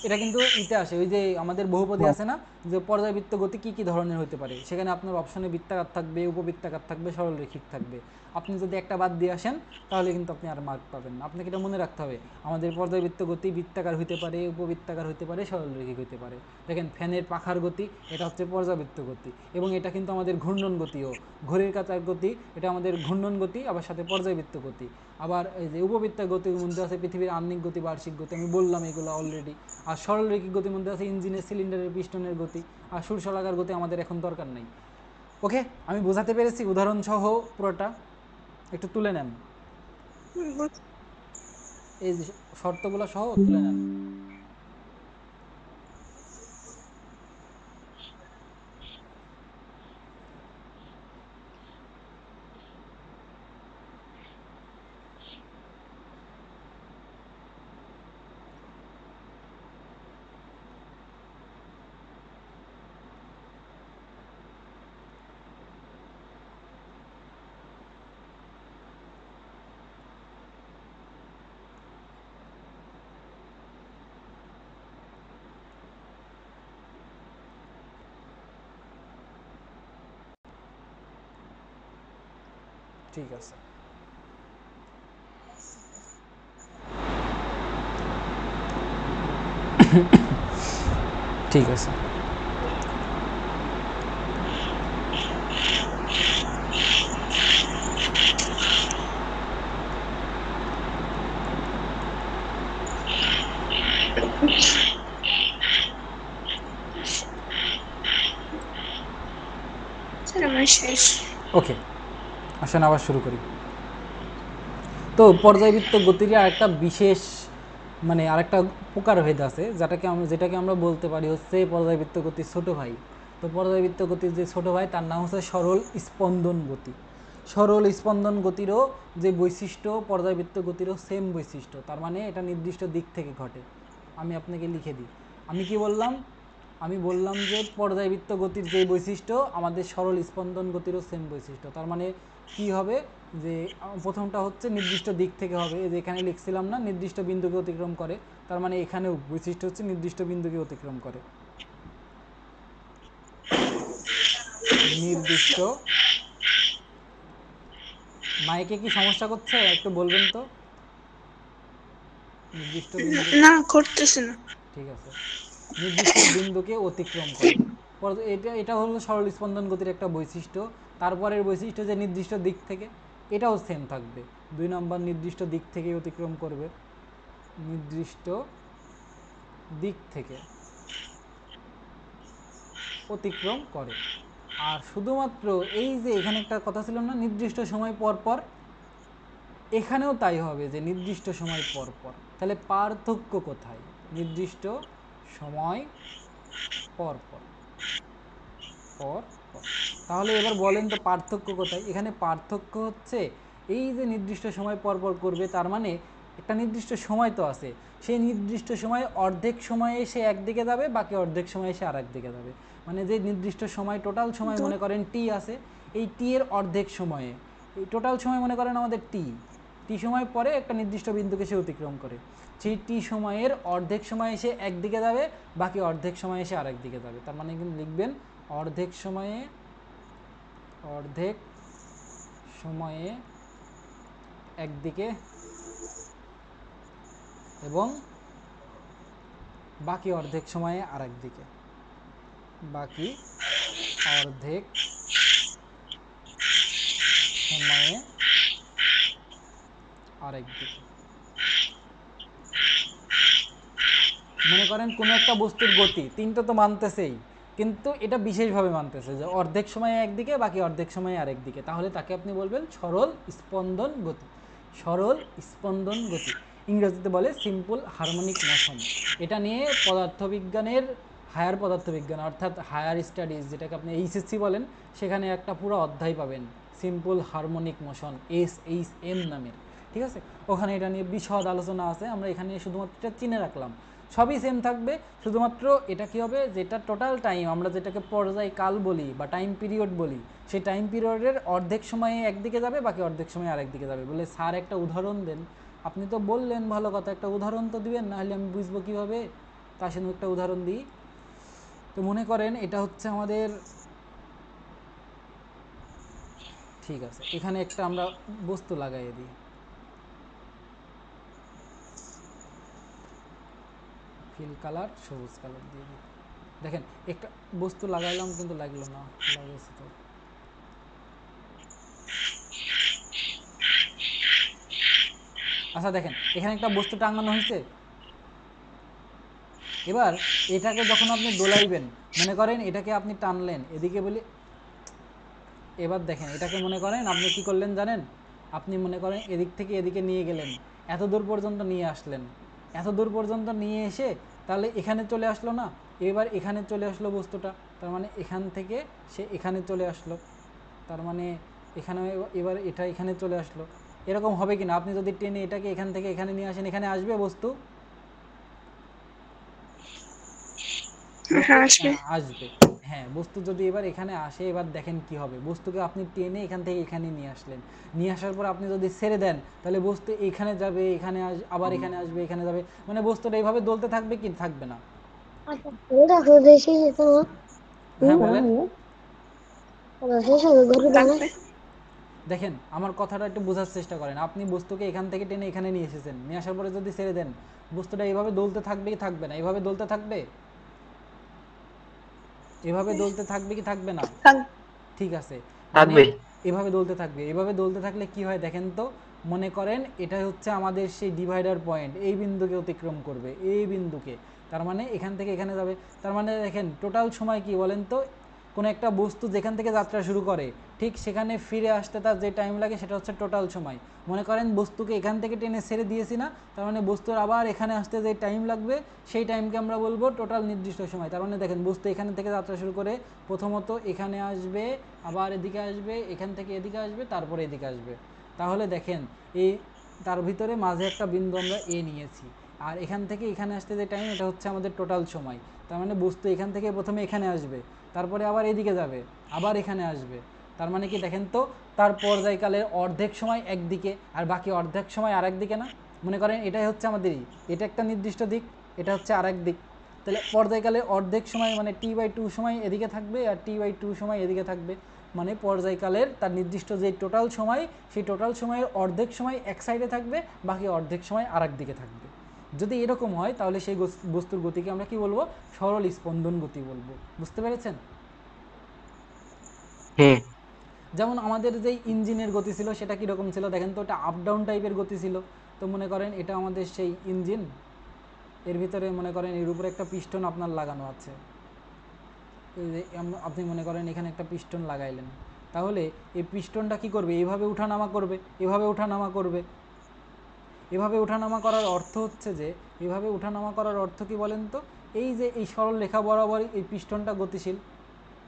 এটা কিন্তু ইতে আসে, ওই যে আমাদের বহুপদী আছে না, যে পর্যায়বৃত্ত গতি কি কি ধরনের হতে পারে, সেখানে আপনার অপশনে বৃত্তাকার থাকবে, উপবৃত্তাকার থাকবে, সরলরৈখিক থাকবে। আপনি যদি একটা বাদ দিয়ে আসেন তাহলে কিন্তু আপনি আর মার্ক পাবেন না। আপনাকে এটা মনে রাখতে হবে, আমাদের পর্যায়বৃত্ত গতি বৃত্তাকার হইতে পারে, উপবৃত্তাকার হইতে পারে, সরলরৈখিক হইতে পারে। দেখেন ফ্যানের পাখার গতি এটা হচ্ছে পর্যায়বৃত্ত গতি, এবং এটা কিন্তু আমাদের ঘূর্ণন গতিও, ঘড়ির কাঁটার গতি এটা আমাদের ঘূর্ণন গতি, আবার সাথে পর্যায়বৃত্ত গতি। আবার এই যে উপবৃত্তাকার গতির মধ্যে আছে পৃথিবীর আহ্নিক গতি, বার্ষিক গতি, আমি বললাম এগুলো অলরেডি। আর সরলরৈখিক গতির মধ্যে আছে ইঞ্জিনের, সিলিন্ডারের, পিস্টনের গতি। আর সূর্যশলাকার গতি আমাদের এখন দরকার নেই। ওকে, আমি বোঝাতে পেরেছি উদাহরণ সহ পুরোটা? একটু তুলে নেন এই যে শর্তগুলো সহ তুলে নেন। ঠিক আছে, ঠিক আছে। স্যার আমার শেষ। ওকে, আসেন আবার শুরু করি। তো পর্যায়বৃত্ত গতির আরেকটা বিশেষ মানে আরেকটা প্রকারভেদ আছে, যেটাকে আমরা বলতে পারি হচ্ছে পর্যায়বৃত্ত গতির ছোট ভাই। তো পর্যায়বৃত্ত গতির যে ছোট ভাই তার নাম হচ্ছে সরল স্পন্দন গতি। সরল স্পন্দন গতিরও যে বৈশিষ্ট্য পর্যায়বৃত্ত গতিরও সেম বৈশিষ্ট্য, তার মানে এটা নির্দিষ্ট দিক থেকে ঘটে। আমি আপনাকে লিখে দিই, আমি কি বললাম, আমি বললাম যে পর্যায়বৃত্ত গতির যে বৈশিষ্ট্য আমাদের সরল স্পন্দন গতিরও সেম বৈশিষ্ট্য। তার মানে কি হবে, যে প্রথমটা হচ্ছে নির্দিষ্ট দিক থেকে হবে, এই যে এখানে লিখছিলাম না নির্দিষ্ট বিন্দুকে অতিক্রম করে, তার মানে এখানেও বৈশিষ্ট্য হচ্ছে নির্দিষ্ট বিন্দুকে অতিক্রম করে। নির্দিষ্ট, মাইকে কি সমস্যা করছে একটু বলবেন তো? নির্দিষ্ট বিন্দু, না করতেছে না। ঠিক আছে, নির্দিষ্ট বিন্দুকে অতিক্রম করে। এটা এটা হলো সরল স্পন্দন গতির একটা বৈশিষ্ট্য। তারপরের বৈশিষ্ট্য যে নির্দিষ্ট দিক থেকে, এটাও সেম থাকবে। 2 নম্বর নির্দিষ্ট দিক থেকে অতিক্রম করবে, নির্দিষ্ট দিক থেকে অতিক্রম করে। আর শুধুমাত্র এই যে এখানে একটা কথা ছিল না নির্দিষ্ট সময় পর পর, এখানেও তাই হবে যে নির্দিষ্ট সময় পর পর। তাহলে পার্থক্য কোথায়? নির্দিষ্ট সময় পর পর, পর পর। তাহলে এবার বলেন তো পার্থক্য কোথায়? এখানে পার্থক্য হচ্ছে এই যে নির্দিষ্ট সময় পর পর করবে, তার মানে একটা নির্দিষ্ট সময় তো আছে, সেই নির্দিষ্ট সময় অর্ধেক সময়ে সে একদিকে যাবে, বাকি অর্ধেক সময়ে সে আর একদিকে যাবে। মানে যে নির্দিষ্ট সময়, টোটাল সময় মনে করেন টি আছে, এই টি এর অর্ধেক সময়ে, এই টোটাল সময় মনে করেন আমাদের টি, টি সময় পরে একটা নির্দিষ্ট বিন্দুকে সে অতিক্রম করে, সেই টি সময়ের অর্ধেক সময় এসে একদিকে যাবে, বাকি অর্ধেক সময় এসে আরেক দিকে যাবে। তার মানে কিন্তু লিখবেন অর্ধেক সময়ে, অর্ধেক সময়ে একদিকে এবং বাকি অর্ধেক সময়ে আরেক দিকে, বাকি অর্ধেক সময়ে আরেক দিকে। মনে করেন কোনো একটা বস্তুর গতি 3টা তো মানতেছেই, কিন্তু এটা বিশেষভাবে মানতেছে যে অর্ধেক সময় একদিকে বাকি অর্ধেক সময় আরেক দিকে, তাহলে তাকে আপনি বলবেন সরল স্পন্দন গতি। সরল স্পন্দন গতি ইংরেজিতে বলে সিম্পল হারমোনিক মোশন। এটা নিয়ে পদার্থবিজ্ঞানের হায়ার পদার্থবিজ্ঞান অর্থাৎ হায়ার স্টাডিজ, যেটাকে আপনি এইচএসসি বলেন, সেখানে একটা পুরো অধ্যায় পাবেন সিম্পল হারমোনিক মোশন, SHM নামের। ঠিক আছে, ওখানে এটা নিয়ে বিশদ আলোচনা আছে, আমরা এখানে শুধুমাত্র এটা চিনে রাখলাম। সবই সেম থাকবে, শুধুমাত্র এটা কি হবে, যেটা টোটাল টাইম আমরা যেটাকে পর্যায়কাল বলি বা টাইম পিরিয়ড বলি, সেই টাইম পিরিয়ডের অর্ধেক সময় একদিকে যাবে বাকি অর্ধেক সময় আরেক দিকে যাবে। বলে স্যার একটা উদাহরণ দেন। আপনি তো বললেন ভালো কথা, একটা উদাহরণ তো দিবেন, না হলে আমি বুঝবো কীভাবে। তা সেজন্য একটা উদাহরণ দিই। তো মনে করেন এটা হচ্ছে আমাদের, ঠিক আছে, এখানে একটা আমরা বস্তু লাগাই দিই, ফিল কালার সবুজ কালার দিয়ে দিই। দেখেন একটা বস্তু লাগাইলাম কিন্তু লাগলো না, লাগাইছি তো। আচ্ছা দেখেন এখানে একটা বস্তু টাঙানো হয়েছে। এবার এটাকে যখন আপনি দোলাইবেন, মনে করেন এটাকে আপনি টানলেন এদিকে বলি, এবার দেখেন এটাকে মনে করেন আপনি কি করলেন জানেন, আপনি মনে করেন এদিক থেকে এদিকে নিয়ে গেলেন, এত দূর পর্যন্ত নিয়ে আসলেন, এত দূর পর্যন্ত নিয়ে এসে তাহলে এখানে চলে আসলো না, এবার এখানে চলে আসলো বস্তুটা, তার মানে এখান থেকে সে এখানে চলে আসলো, তার মানে এখানে এবার এটা এখানে চলে আসলো। এরকম হবে কিনা, আপনি যদি টেনে এটাকে এখান থেকে এখানে নিয়ে আসেন, এখানে আসবে বস্তু, বস্তু হ্যাঁ আসবে। আসবে। হ্যাঁ, বস্তু যদি এবার এখানে আসে, এবার দেখেন কি হবে, বস্তুকে আপনি টেনে এখান থেকে এখানে নিয়ে আসলেন, নিয়ে আসার পর আপনি যদি ছেড়ে দেন তাহলে বস্তু এখানে যাবে, এখানে আবার এখানে আসবে, এখানে যাবে, মানে বস্তুটা এইভাবে দলতে থাকবে কি থাকবে না। হ্যাঁ বলেন। থাকবে। দেখেন আমার কথাটা একটু বোঝার চেষ্টা করেন, আপনি বস্তুকে এখান থেকে টেনে এখানে নিয়ে এসেছেন, নিয়ে আসার পরে যদি ছেড়ে দেন বস্তুটা এইভাবে দলতে থাকবে কি থাকবে না, এইভাবে দলতে থাকবে, এভাবে দলতে থাকবে কি থাকবে না। থাক- ঠিক আছে, মানে থাকবে। এভাবে দলতে থাকবে, এভাবে দলতে থাকলে কি হয় দেখেন তো, মনে করেন এটা হচ্ছে আমাদের সেই ডিভাইডার পয়েন্ট, এই বিন্দুকে অতিক্রম করবে, এই বিন্দুকে, তার মানে এখান থেকে এখানে যাবে, তার মানে দেখেন টোটাল সময় কি বলেন তো, কোনো একটা বস্তু যেখান থেকে যাত্রা শুরু করে ঠিক সেখানে ফিরে আসতে তার যে টাইম লাগে সেটা হচ্ছে টোটাল সময়। মনে করেন বস্তুকে এখান থেকে টেনে ছেড়ে দিয়েছি না, তার মানে বস্তুর আবার এখানে আসতে যে টাইম লাগবে সেই টাইমকে আমরা বলবো টোটাল নির্দিষ্ট সময়। তার মানে দেখেন বস্তু এখান থেকে যাত্রা শুরু করে প্রথমত এখানে আসবে, আবার এদিকে আসবে, এখান থেকে এদিকে আসবে, তারপরে এদিকে আসবে। তাহলে দেখেন এই তার ভিতরে মাঝে একটা বিন্দু আমরা এ নিয়েছি, আর এখান থেকে এখানে আসতে যে টাইম এটা হচ্ছে আমাদের টোটাল সময়। তার মানে বস্তু এখান থেকে প্রথমে এখানে আসবে, তারপরে আবার এদিকে যাবে, আবার এখানে আসবে, তার মানে কি দেখেন তো, তার পর্যায়কালের অর্ধেক সময় একদিকে আর বাকি অর্ধেক সময় আর একদিকে না। মনে করেন এটাই হচ্ছে আমাদেরই, এটা একটা নির্দিষ্ট দিক, এটা হচ্ছে আর এক দিক, তাহলে পর্যায়কালের অর্ধেক সময় মানে T/2 সময় এদিকে থাকবে আর T/2 সময় এদিকে থাকবে, মানে পর্যায়কালের তার নির্দিষ্ট যে টোটাল সময় সেই টোটাল সময়ের অর্ধেক সময় এক সাইডে থাকবে, বাকি অর্ধেক সময় আর এক দিকে থাকবে। যদি এরকম হয় তাহলে সেই বস্তুর গতিকে আমরা কি বলবো, সরল স্পন্দন গতি বলবো। বুঝতে পেরেছেন? হ্যাঁ। যেমন আমাদের যেই ইঞ্জিনের গতি ছিল সেটা কীরকম ছিল দেখেন তো, এটা আপ ডাউন টাইপের গতি ছিল। তো মনে করেন এটা আমাদের সেই ইঞ্জিন, এর ভিতরে মনে করেন এর উপরে একটা পিস্টন আপনার লাগানো আছে, এই যে আপনি মনে করেন এখানে একটা পিস্টন লাগাইলেন, তাহলে এই পিস্টনটা কি করবে, এইভাবে উঠানামা করবে, এভাবে উঠানামা করবে, এভাবে ওঠানামা করার অর্থ হচ্ছে যে, এভাবে ওঠানামা করার অর্থ কি বলেন তো, এই যে এই সরল রেখা বরাবর এই পিস্টনটা গতিশীল,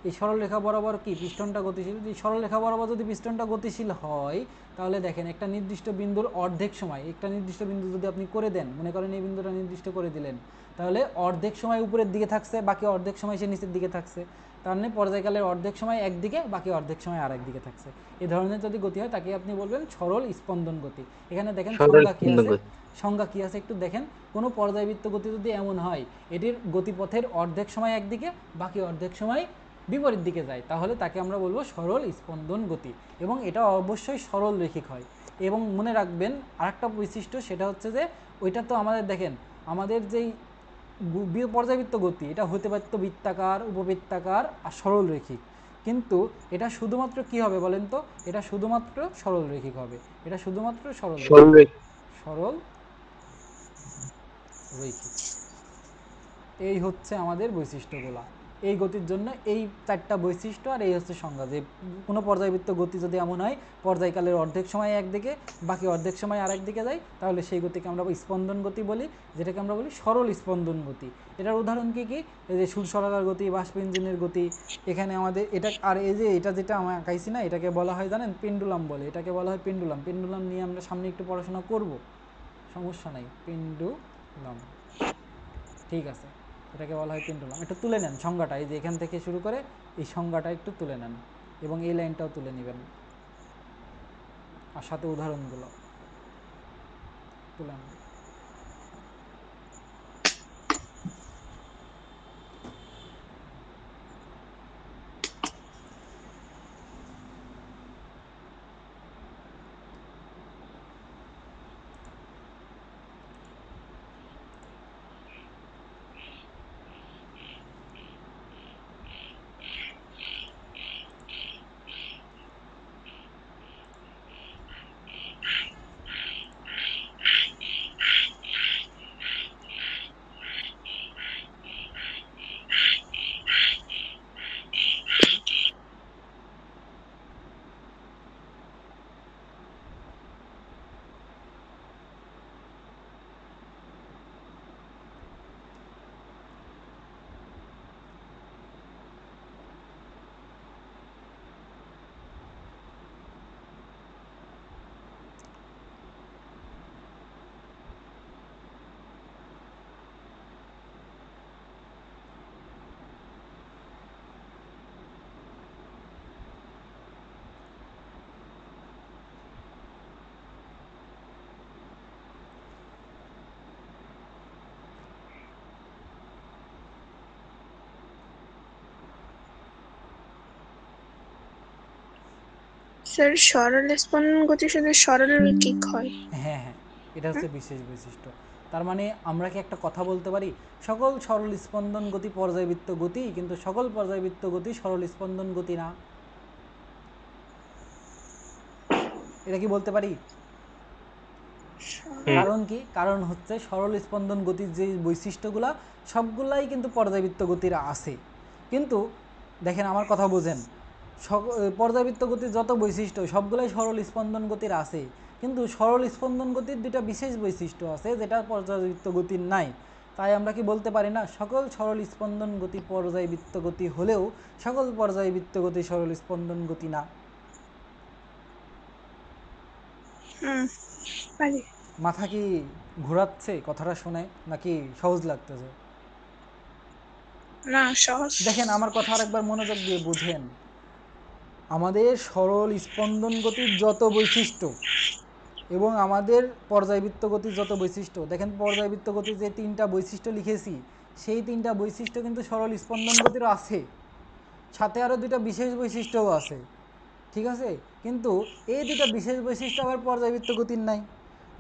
এই সরল রেখা বরাবর কি পিস্টনটা গতিশীল, এই সরল রেখা বরাবর যদি পিস্টনটা গতিশীল হয় তাহলে দেখেন একটা নির্দিষ্ট বিন্দুর অর্ধেক সময়, একটা নির্দিষ্ট বিন্দু যদি আপনি করে দেন, মনে করেন এই বিন্দুটা নির্দিষ্ট করে দিলেন, তাহলে অর্ধেক সময় উপরের দিকে থাকছে, বাকি অর্ধেক সময় সে নিচের দিকে থাকছে, তার মানে পর্যায়কালের অর্ধেক সময় একদিকে, বাকি অর্ধেক সময় আর একদিকে থাকছে। এই ধরনের যদি গতি হয় তাকে আপনি বলবেন সরল স্পন্দন গতি। এখানে দেখেন সরল সংজ্ঞা কী আছে, স্পন্দন। সংজ্ঞা কী আছে একটু দেখেন, কোনো পর্যায়বৃত্ত গতি যদি এমন হয় এটির গতিপথের অর্ধেক সময় একদিকে, বাকি অর্ধেক সময় বিপরীত দিকে যায়, তাহলে তাকে আমরা বলবো সরল স্পন্দন গতি, এবং এটা অবশ্যই সরল রৈখিক হয়। এবং মনে রাখবেন আরেকটা বৈশিষ্ট্য, সেটা হচ্ছে যে ওইটা তো আমাদের দেখেন আমাদের যেই পর্যায়বৃত্ত গতি এটা হতে পারত বৃত্তাকার, উপবৃত্তাকার আর সরল রৈখিক, কিন্তু এটা শুধুমাত্র কি হবে বলেন তো, এটা শুধুমাত্র সরল রৈখিক হবে, এটা শুধুমাত্র সরল রৈখিক, সরল। সরল রৈখিক। এই হচ্ছে আমাদের বৈশিষ্ট্যগুলা। এই গতির জন্য এই 4টা বৈশিষ্ট্য আর এই হচ্ছে সংজ্ঞা, যে কোনো পর্যায়বৃত্ত গতি যদি এমন হয় পর্যায়কালের অর্ধেক সময় একদিকে বাকি অর্ধেক সময় আরেক দিকে যায়, তাহলে সেই গতিকে আমরা স্পন্দন গতি বলি, যেটাকে আমরা বলি সরল স্পন্দন গতি। এটার উদাহরণ কী কী? এই যে সূর্যসরাকার গতি, বাষ্প ইঞ্জিনের গতি। এখানে আমাদের এটা, আর এই যে এটা যেটা আমরা আঁকাইছি না, এটাকে বলা হয় জানেন পেন্ডুলাম বলে, এটাকে বলা হয় পেন্ডুলাম। পেন্ডুলাম নিয়ে আমরা সামনে একটু পড়াশোনা করব, সমস্যা নাই। পেন্ডুলাম, ঠিক আছে, এটাকে বলা হয় পেন্ডুলাম। একটু তুলে নেন সংজ্ঞাটা, এই যে এখান থেকে শুরু করে এই সংজ্ঞাটা একটু তুলে নেন এবং এই লাইনটাও তুলে নেবেন আর সাথে উদাহরণগুলো তুলে নেন। স্যার সরল স্পন্দন গতি শুধু সরল রৈখিক হয়? হ্যাঁ হ্যাঁ, এটা হচ্ছে বিশেষ বৈশিষ্ট্য। তার মানে আমরা কি একটা কথা বলতে পারি, সকল সরল স্পন্দন গতি পর্যায়বৃত্ত গতি, কিন্তু সকল পর্যায়বৃত্ত গতি সরল স্পন্দন গতি না? এটা কি বলতে পারি? কারণ কি? কারণ হচ্ছে সরল স্পন্দন গতির যে বৈশিষ্ট্যগুলা সবগুলাই কিন্তু পর্যায়বৃত্ত গতির আছে। কিন্তু দেখেন আমার কথা বোঝেন, পর্যায়বৃত্ত গতির যত বৈশিষ্ট্য সবগুলাই সরল স্পন্দন গতির আছে, কিন্তু সরল স্পন্দন গতির দুটা বিশেষ বৈশিষ্ট্য আছে যেটা পর্যায়বৃত্ত গতির নাই। তাই আমরা কি বলতে পারি না সকল সরল স্পন্দন গতি পর্যায়বৃত্ত গতি হলেও সকল পর্যায়বৃত্ত গতি সরল স্পন্দন গতি না? পারি। মাথা কি ঘোরাচ্ছে কথাটা শুনে, নাকি সহজ লাগতেছে? না, সহজ। দেখেন আমার কথা আরেকবার মনোযোগ দিয়ে বুঝেন, আমাদের সরল স্পন্দন গতির যত বৈশিষ্ট্য এবং আমাদের পর্যায়বৃত্ত গতির যত বৈশিষ্ট্য, দেখেন পর্যায়বৃত্ত গতির যে 3টা বৈশিষ্ট্য লিখেছি সেই 3টা বৈশিষ্ট্য কিন্তু সরল স্পন্দন গতিরও আছে, সাথে আরও 2টা বিশেষ বৈশিষ্ট্যও আছে, ঠিক আছে? কিন্তু এই 2টা বিশেষ বৈশিষ্ট্য আবার পর্যায়বৃত্ত গতির নাই।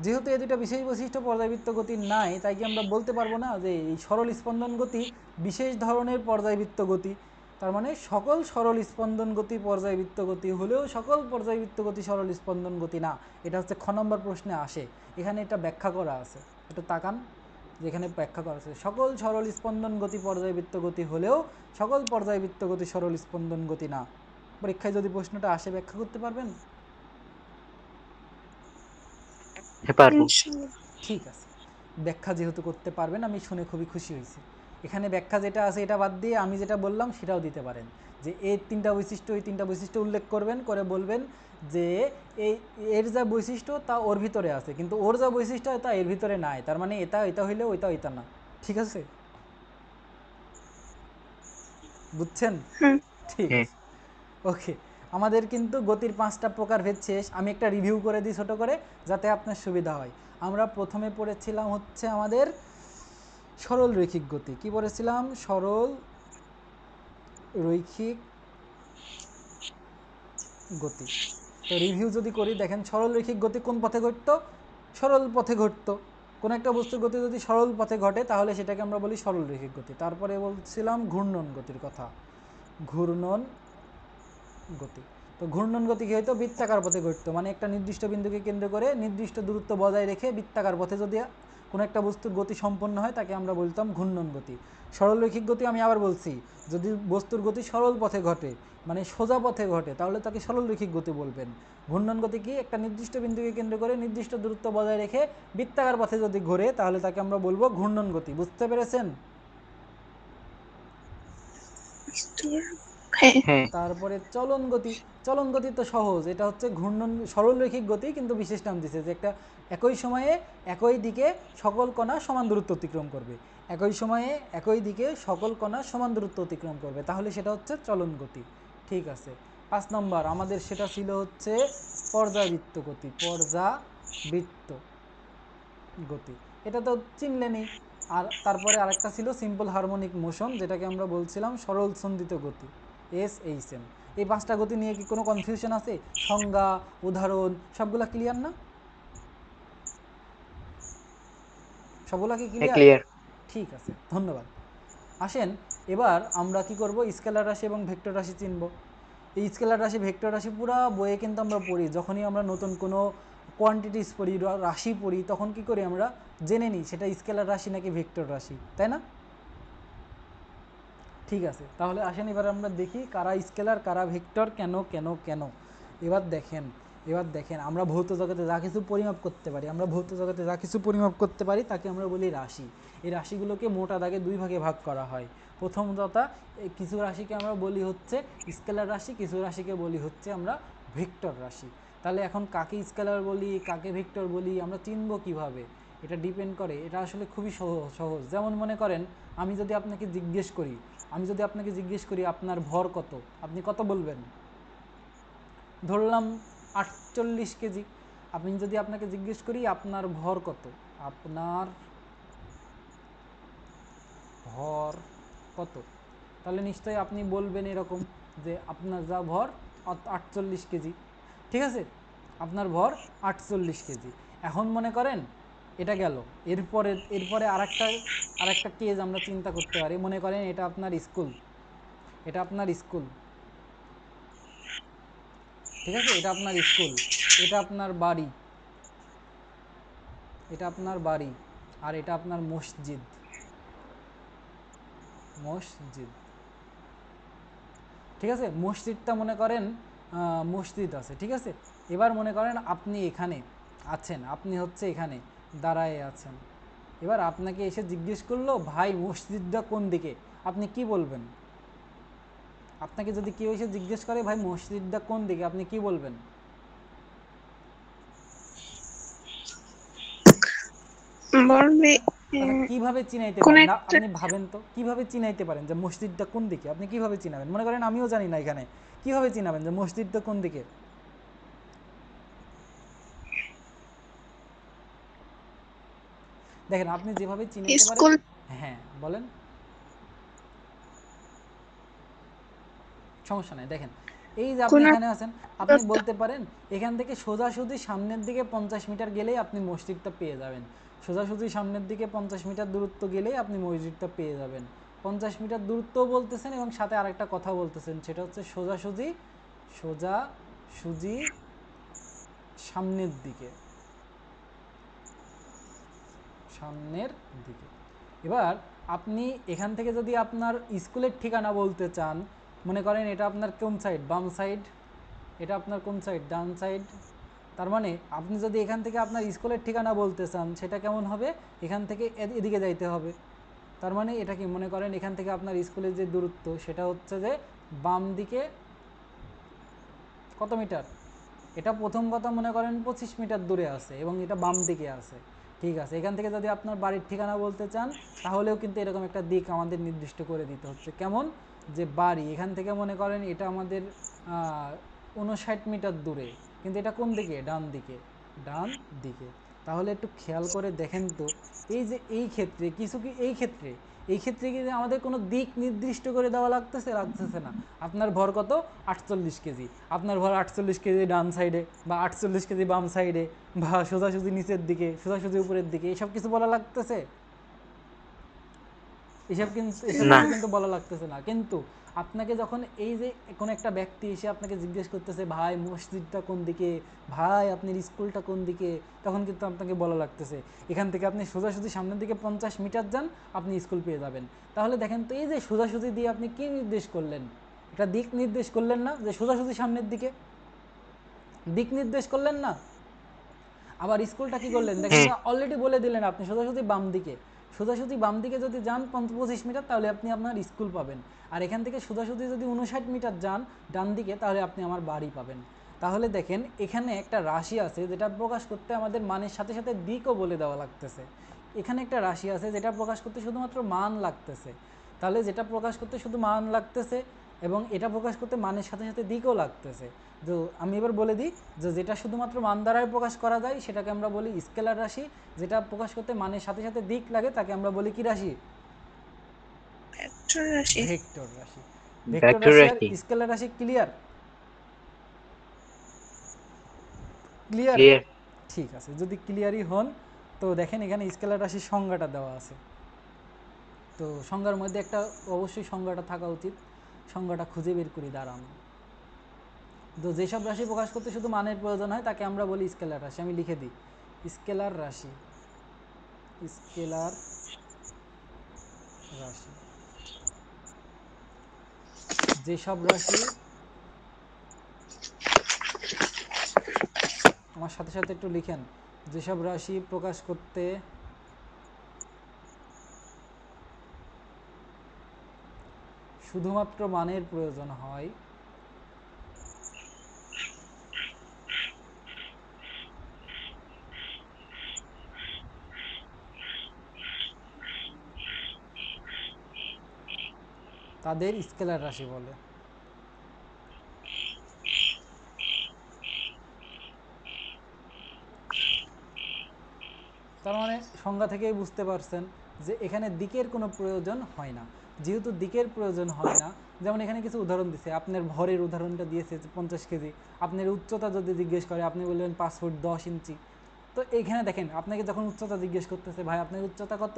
যেহেতু এই 2টা বিশেষ বৈশিষ্ট্য পর্যায়বৃত্ত গতির নাই, তাই কি আমরা বলতে পারবো না যে এই সরল স্পন্দন গতি বিশেষ ধরনের পর্যায়বৃত্ত গতি? তার মানে সকল সরল স্পন্দন গতি পর্যায়বৃত্ত গতি হলেও সকল পর্যায়বৃত্ত গতি সরল স্পন্দন গতি না। এটা হচ্ছে খ নম্বর প্রশ্নে আসে, এখানে এটা ব্যাখ্যা করা আছে, একটু তাকান, যেখানে ব্যাখ্যা করা আছে সকল সরল স্পন্দন গতি পর্যায়বৃত্ত গতি হলেও সকল পর্যায়বৃত্ত গতি সরল স্পন্দন গতি না। পরীক্ষায় যদি প্রশ্নটা আসে ব্যাখ্যা করতে পারবেন? ইনশাআল্লাহ। ঠিক আছে, ব্যাখ্যা যেহেতু করতে পারবেন আমি শুনে খুবই খুশি হয়েছি। এখানে ব্যাখ্যা যেটা আছে এটা বাদ দিয়ে আমি যেটা বললাম সেটাও দিতে পারেন, যে এই 3টা বৈশিষ্ট্য, এই 3টা বৈশিষ্ট্য উল্লেখ করবেন, করে বলবেন যে এই এর যা বৈশিষ্ট্য তা ওর ভিতরে আছে, কিন্তু ওর যা বৈশিষ্ট্য তা এর ভিতরে নাই, তার মানে এটা এটা হইলে ওইটা ওইটা না। ঠিক আছে, বুঝছেন? ঠিক আছে, ওকে। আমাদের কিন্তু গতির 5টা প্রকারভেদ শেষ, আমি একটা রিভিউ করে দিই ছোটো করে যাতে আপনার সুবিধা হয়। আমরা প্রথমে পড়েছিলাম হচ্ছে আমাদের সরল রৈখিক গতি, কি পড়েছিলাম? সরল রৈখিক গতি। তো রিভিউ যদি করি, দেখেন সরল রৈখিক গতি কোন পথে ঘটতো? সরল পথে ঘটতো। কোনো একটা বস্তুর গতি যদি সরল পথে ঘটে তাহলে সেটাকে আমরা বলি সরল রৈখিক গতি। তারপরে বলছিলাম ঘূর্ণন গতির কথা, ঘূর্ণন গতি। তো ঘূর্ণন গতি কী হয়তো? বৃত্তাকার পথে ঘটতো, মানে একটা নির্দিষ্ট বিন্দুকে কেন্দ্র করে নির্দিষ্ট দূরত্ব বজায় রেখে বৃত্তাকার পথে যদি কোনো একটা বস্তুর গতি সম্পন্ন হয় তাকে আমরা বলতাম ঘূর্ণন গতি। সরলরৈখিক গতি আমি আবার বলছি, যদি বস্তুর গতি সরল পথে ঘটে মানে সোজা পথে ঘটে তাহলে তাকে সরলরৈখিক গতি বলবেন। ঘূর্ণন গতি কি, একটা নির্দিষ্ট বিন্দুকে কেন্দ্র করে নির্দিষ্ট দূরত্ব বজায় রেখে বৃত্তাকার পথে যদি ঘোরে তাহলে তাকে আমরা বলবো ঘূর্ণন গতি। বুঝতে পেরেছেন? হ্যাঁ। তারপরে চলন গতি। চলন গতি তো সহজ, এটা হচ্ছে ঘূর্ণন সরলরৈখিক গতি, কিন্তু বিশেষ নাম দিছে যে একটা একই সময়ে একই দিকে সকল কণা সমান দূরত্ব অতিক্রম করবে। একই সময়ে একই দিকে সকল কণা সমান দূরত্ব অতিক্রম করবে, তাহলে সেটা হচ্ছে চলন গতি। ঠিক আছে, 5 নম্বর আমাদের সেটা ছিল হচ্ছে পর্যাবৃত্ত গতি। পর্যাবৃত্ত গতি এটা তো চিনলেনি। আর তারপরে আরেকটা ছিল সিম্পল হারমোনিক মোশন, যেটাকে আমরা বলছিলাম সরল সন্ধিত গতি, SHM। এই 5টা গতি নিয়ে কি কোনো কনফিউশন আছে? সংজ্ঞা, উদাহরণ সবগুলা ক্লিয়ার না? সবগুলা কি ক্লিয়ার? ঠিক আছে, ধন্যবাদ। আসেন এবার আমরা কি করব, স্কেলার রাশি এবং ভেক্টর রাশি চিনব। এই স্কেলার রাশি ভেক্টর রাশি পুরা বইয়ে কিন্তু আমরা পড়ি, যখনই আমরা নতুন কোনো কোয়ান্টিটিস পড়ি, রাশি পড়ি, তখন কি করি আমরা জেনে নিই সেটা স্কেলার রাশি নাকি ভেক্টর রাশি, তাই না? ঠিক আছে, তাহলে আসেন এবার আমরা দেখি কারা স্কেলার কারা ভেক্টর, কেন কেন কেন। এবার দেখেন আমরা ভৌত জগতে যা কিছু পরিমাপ করতে পারি, তাকে আমরা বলি রাশি। এই রাশিগুলোকে মোটা দাগে 2 ভাগে ভাগ করা হয়। প্রথম কথা, কিছু রাশিকে আমরা বলি হচ্ছে স্কেলার রাশি, কিছু রাশিকে বলি হচ্ছে আমরা ভেক্টর রাশি। তাহলে এখন কাকে স্কেলার বলি কাকে ভেক্টর বলি আমরা চিনব কিভাবে? এটা ডিপেন্ড করে, এটা আসলে খুবই সহজ। যেমন মনে করেন আমি যদি আপনাকে জিজ্ঞেস করি আপনার ভর কত, আপনি কত বলবেন? ধরলাম 48 কেজি। আপনি যদি আপনাকে জিজ্ঞেস করি আপনার ভর কত, তাহলে নিশ্চয়ই আপনি বলবেন এরকম যে আপনার যা ভর 48 কেজি। ঠিক আছে, আপনার ভর 48 কেজি। এখন মনে করেন এটা গেল, এরপরে আরেকটা কেজ আমরা চিন্তা করতে পারি। মনে করেন এটা আপনার স্কুল, ঠিক আছে, এটা আপনার বাড়ি, আর এটা আপনার মসজিদ। ঠিক আছে, মসজিদটা মনে করেন মসজিদ আছে, ঠিক আছে। এবার মনে করেন আপনি এখানে আছেন, আপনি হচ্ছে এখানে দাঁড়ায় আছেন। এবার আপনাকে এসে জিজ্ঞেস করলো ভাই মসজিদটা কোন দিকে, আপনি কি বলবেন? আপনাকে যদি কেউ এসে জিজ্ঞেস করে ভাই মসজিদটা কোন দিকে, আপনি কি বলবেন? বলবে কিভাবে চিনাইতে কোন পারেন একটা আপনি ভাবেন তো, কিভাবে চিনাইতে পারেন যে মসজিদটা কোন দিকে? আপনি কিভাবে চিনাবেন? মনে করেন আমিও জানি না এখানে, কিভাবে চিনাবেন যে মসজিদটা কোন দিকে? দেখেন আপনি যেভাবে চিনাইতে পারেন। স্কুল হ্যাঁ বলেন, সমস্যা নাই। দেখেন এই যে আপনি কোন এখানে আছেন, আপনি একটা বলতে পারেন এখান থেকে সোজাসুজি সামনের দিকে 50 মিটার গেলেই আপনি মসজিদটা পেয়ে যাবেন। সোজাসুজি সামনের দিকে 50 মিটার দূরত্ব গেলেই আপনি মসজিদটা পেয়ে যাবেন। 50 মিটার দূরত্বও বলতেছেন এবং সাথে আরেকটা কথা বলতেছেন, সেটা হচ্ছে সোজাসুজি সামনের দিকে। এবার আপনি এখান থেকে যদি আপনার স্কুলের ঠিকানা বলতে চান, মনে করেন এটা আপনার কোন সাইড, বাম সাইড, এটা আপনার কোন সাইড, ডান সাইড। তার মানে আপনি যদি এখান থেকে আপনার স্কুলের ঠিকানা বলতে চান সেটা কেমন হবে, এখান থেকে এদিকে যাইতে হবে। তার মানে এটা কি, মনে করেন এখান থেকে আপনার স্কুলের যে দূরত্ব সেটা হচ্ছে যে বাম দিকে কত মিটার, এটা প্রথম কথা মনে করেন 25 মিটার দূরে আছে এবং এটা বাম দিকে আছে। ঠিক আছে, এখান থেকে যদি আপনার বাড়ির ঠিকানা বলতে চান তাহলেও কিন্তু এরকম একটা দিক আমাদের নির্দিষ্ট করে দিতে হচ্ছে। কেমন, যে বাড়ি এখান থেকে মনে করেন এটা আমাদের 59 মিটার দূরে, কিন্তু এটা কোন দিকে, ডান দিকে। তাহলে একটু খেয়াল করে দেখেন তো, এই যে এই ক্ষেত্রে এই ক্ষেত্রে কি আমাদের কোনো দিক নির্দিষ্ট করে দেওয়া লাগতেছে না। আপনার ভর কত, 48 কেজি, আপনার ভর 48 কেজি ডান সাইডে বা 48 কেজি বাম সাইডে বা সোজাসুজি নিচের দিকে সোজাসুজি উপরের দিকে, এসব কিছু বলা লাগতেছে? এসব না। কিছু কিন্তু বলা লাগতেছে না। কিন্তু আপনাকে যখন এই যে কোনো একটা ব্যক্তি এসে আপনাকে জিজ্ঞেস করতেছে ভাই মসজিদটা কোন দিকে, ভাই আপনার স্কুলটা কোন দিকে, তখন কিন্তু আপনাকে বলা লাগতেছে এখান থেকে আপনি সোজাসুজি সামনের দিকে 50 মিটার যান, আপনি স্কুল পেয়ে যাবেন। তাহলে দেখেন তো এই যে সোজাসুজি দিয়ে আপনি কি নির্দেশ করলেন, এটা দিক নির্দেশ করলেন না, যে সোজাসুজি সামনের দিকে দিক নির্দেশ করলেন না। আবার স্কুলটা কি করলেন দেখেন হ্যাঁ। তো, অলরেডি বলে দিলেন আপনি সোজাসুজি বাম দিকে, সোজাসুজি বাম দিকে যদি যান 25 মিটার তাহলে আপনি আপনার স্কুল পাবেন। আর এখান থেকে সোজাসুজি যদি 59 মিটার যান ডান দিকে তাহলে আপনি আমার বাড়ি পাবেন। তাহলে দেখেন এখানে একটা রাশি আছে যেটা প্রকাশ করতে আমাদের মানের সাথে সাথে দিকও বলে দেওয়া লাগতেছে। এখানে একটা রাশি আছে যেটা প্রকাশ করতে শুধুমাত্র মান লাগতেছে। তাহলে যেটা প্রকাশ করতে শুধু মান লাগতেছে এবং এটা প্রকাশ করতে মানের সাথে সাথে দিকও লাগতেছে। তো আমি এবার বলে দিই যে যেটা শুধুমাত্র মান দ্বারাই প্রকাশ করা যায় সেটাকে আমরা বলি স্কেলার রাশি, যেটা প্রকাশ করতে মানের সাথে সাথে দিক লাগে তাকে আমরা বলি কি রাশি? ভেক্টর রাশি। ভেক্টর রাশি। ভেক্টর ভেক্টর রাশি আর রাশি। স্কেলার রাশি ক্লিয়ার? ক্লিয়ার? ক্লিয়ার। ঠিক আছে, যদি ক্লিয়ারই হন তো দেখেন এখানে স্কেলার রাশির সংজ্ঞাটা দেওয়া আছে। তো সংজ্ঞার মধ্যে একটা অবশ্যই সংজ্ঞাটা থাকা উচিত, সংজ্ঞাটা খুঁজে বের করি দাঁড়ান। তো যেসব রাশি প্রকাশ করতে শুধু মানের প্রয়োজন হয় তাকে আমরা বলি স্কেলার রাশি। আমি লিখে দিই স্কেলার রাশি, স্কেলার রাশি। যেসব রাশি, আমার সাথে সাথে একটু লিখেন, যেসব রাশি প্রকাশ করতে শুধুমাত্র মানের প্রয়োজন হয় তাদের স্কেলার রাশি বলে। তার মানে সংজ্ঞা থেকেই বুঝতে পারছেন যে এখানে দিকের কোনো প্রয়োজন হয় না। যেহেতু দিকের প্রয়োজন হয় না, যেমন এখানে কিছু উদাহরণ দিচ্ছে, আপনার ভরের উদাহরণটা দিয়েছে 50 কেজি, আপনার উচ্চতা যদি জিজ্ঞেস করে আপনি বললেন 5 ফুট 10 ইঞ্চি। তো এইখানে দেখেন আপনাকে যখন উচ্চতা জিজ্ঞেস করতেছে ভাই আপনার উচ্চতা কত,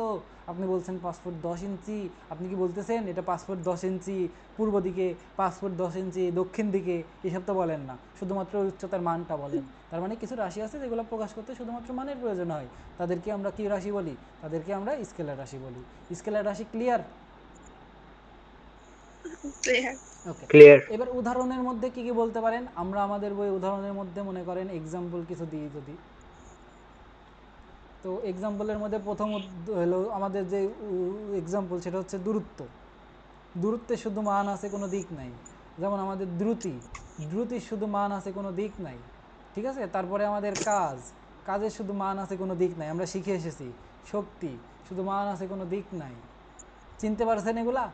আপনি বলছেন 5 ফুট 10 ইঞ্চি, আপনি কি বলতেছেন এটা 5 ফুট 10 ইঞ্চি পূর্ব দিকে, 5 ফুট 10 ইঞ্চি দক্ষিণ দিকে, এসব তো বলেন না, শুধুমাত্র উচ্চতার মানটা বলেন। তার মানে কিছু রাশি আছে যেগুলো প্রকাশ করতে শুধুমাত্র মানের প্রয়োজন হয়, তাদেরকে আমরা কি রাশি বলি? তাদেরকে আমরা স্কেলার রাশি বলি। স্কেলার রাশি ক্লিয়ার? ক্লিয়ার। ওকে। ক্লিয়ার। এবার উদাহরণের মধ্যে কি কি বলতে পারেন, আমরা আমাদের বই উদাহরণের মধ্যে মনে করেন এক্সাম্পল কিছু দিই যদি, তো এক্সাম্পলের মধ্যে প্রথম হলো আমাদের যে এক্সাম্পল সেটা হচ্ছে দূরত্ব। দূরত্বের শুধু মান আছে কোনো দিক নাই। যেমন আমাদের দ্রুতি, দ্রুতির শুধু মান আছে কোনো দিক নাই, ঠিক আছে। তারপরে আমাদের কাজ, কাজের শুধু মান আছে কোনো দিক নাই, আমরা শিখে এসেছি। শক্তি, শুধু মান আছে কোনো দিক নাই। চিনতে পারছেন এগুলা?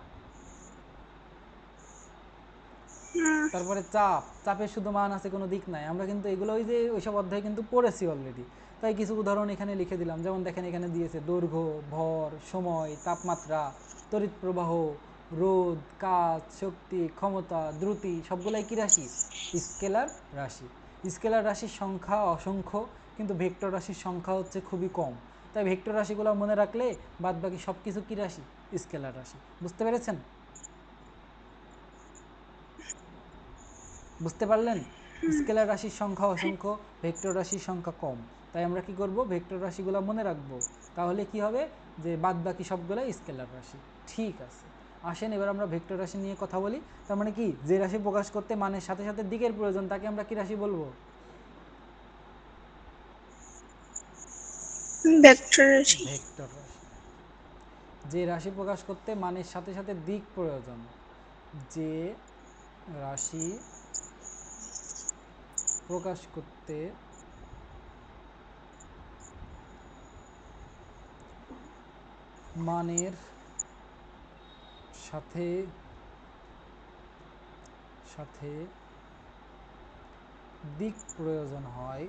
তারপরে চাপ, চাপের শুধু মান আছে কোনো দিক নাই, আমরা কিন্তু এগুলো ওই যে ওইসব অধ্যায় কিন্তু পড়েছি অলরেডি। তাই কিছু উদাহরণ এখানে লিখে দিলাম, যেমন দেখেন এখানে দিয়েছে দৈর্ঘ্য, ভর, সময়, তাপমাত্রা, তড়িৎ প্রবাহ, রোধ, কাজ, শক্তি, ক্ষমতা, দ্রুতি, সবগুলাই কি রাশি? স্কেলার রাশি। স্কেলার রাশির সংখ্যা অসংখ্য, কিন্তু ভেক্টর রাশির সংখ্যা হচ্ছে খুবই কম। তাই ভেক্টর রাশিগুলো মনে রাখলে বাদ বাকি সব কিছু কী রাশি? স্কেলার রাশি। বুঝতে পেরেছেন? বুঝতে পারলেন? স্কেলার রাশির সংখ্যা অসংখ্য, ভেক্টর রাশির সংখ্যা কম। তাই আমরা কি করব? ভেক্টর রাশিগুলো মনে রাখবো। তাহলে কি হবে যে বাদ বাকি সবগুলাই স্কেলার রাশি। ঠিক আছে, আসেন এবার আমরা ভেক্টর রাশি নিয়ে কথা বলি। তার মানে কি, যে রাশি প্রকাশ করতে মানের সাথে সাথে দিকের প্রয়োজন তাকে আমরা কি রাশি বলবো? ভেক্টর রাশি। ভেক্টর রাশি। যে রাশি প্রকাশ করতে মানের সাথে সাথে দিক প্রয়োজন, যে রাশি প্রকাশ করতে মানের সাথে সাথে দিক প্রয়োজন হয়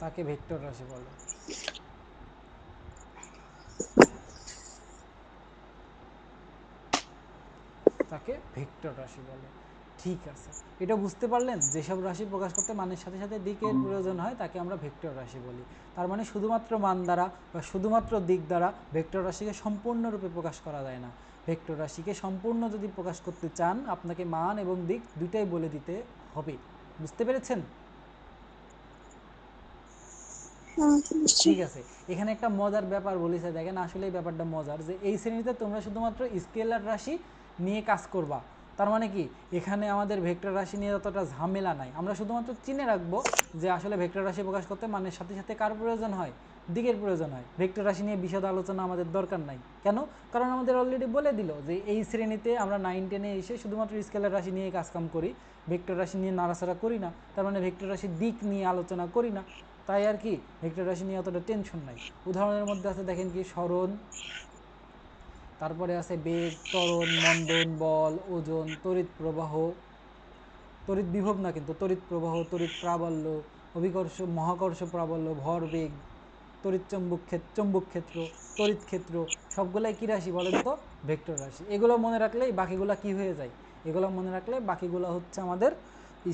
তাকে ভেক্টর রাশি বলে। তাকে ভেক্টর রাশি বলে। ঠিক আছে, এটা বুঝতে পারলেন যেসব রাশি প্রকাশ করতে মানের সাথে সাথে দিকের প্রয়োজন হয় তাকে আমরা ভেক্টর রাশি বলি। তার মানে শুধুমাত্র মান দ্বারা বা শুধুমাত্র দিক দ্বারা ভেক্টর রাশিকে সম্পূর্ণরূপে প্রকাশ করা যায় না। ভেক্টর রাশিকে সম্পূর্ণ যদি প্রকাশ করতে চান আপনাকে মান এবং দিক দুইটাই বলে দিতে হবে। বুঝতে পেরেছেন? বুঝছি। ঠিক আছে, এখানে একটা মজার ব্যাপার বলেছে, দেখেন আসলে এই ব্যাপারটা মজার, যে এই শ্রেণীতে তোমরা শুধুমাত্র স্কেলার রাশি নিয়ে কাজ করবা। তার মানে কি এখানে আমাদের ভেক্টর রাশি নিয়ে অতটা ঝামেলা নাই, আমরা শুধুমাত্র চিনে রাখবো যে আসলে ভেক্টর রাশি প্রকাশ করতে মানের সাথে সাথে কার প্রয়োজন হয়, দিকের প্রয়োজন হয়। ভেক্টর রাশি নিয়ে বিশদ আলোচনা আমাদের দরকার নাই। কেন? কারণ আমাদের অলরেডি বলে দিল যে এই শ্রেণীতে আমরা 9-10-এ এসে শুধুমাত্র স্কেলার রাশি নিয়ে কাজকাম করি, ভেক্টর রাশি নিয়ে নাড়াচাড়া করি না। তার মানে ভেক্টর রাশির দিক নিয়ে আলোচনা করি না। তাই আর কি ভেক্টর রাশি নিয়ে অতটা টেনশন নাই। উদাহরণের মধ্যে আছে দেখেন কি, সরণ, তারপরে আছে বেগ, ত্বরণ, মন্দন, বল, ওজন, তড়িৎ প্রবাহ, তড়িৎ বিভব না কিন্তু তড়িৎ প্রবাহ, তড়িৎ প্রাবল্য, অভিকর্ষ মহাকর্ষ প্রাবল্য, ভরবেগ, তড়িৎ চৌম্বক ক্ষেত্র, তড়িৎ ক্ষেত্র, সবগুলাই কী রাশি বলেন তো? ভেক্টর রাশি। এগুলো মনে রাখলেই বাকিগুলা কি হয়ে যায়, এগুলো মনে রাখলে বাকিগুলো হচ্ছে আমাদের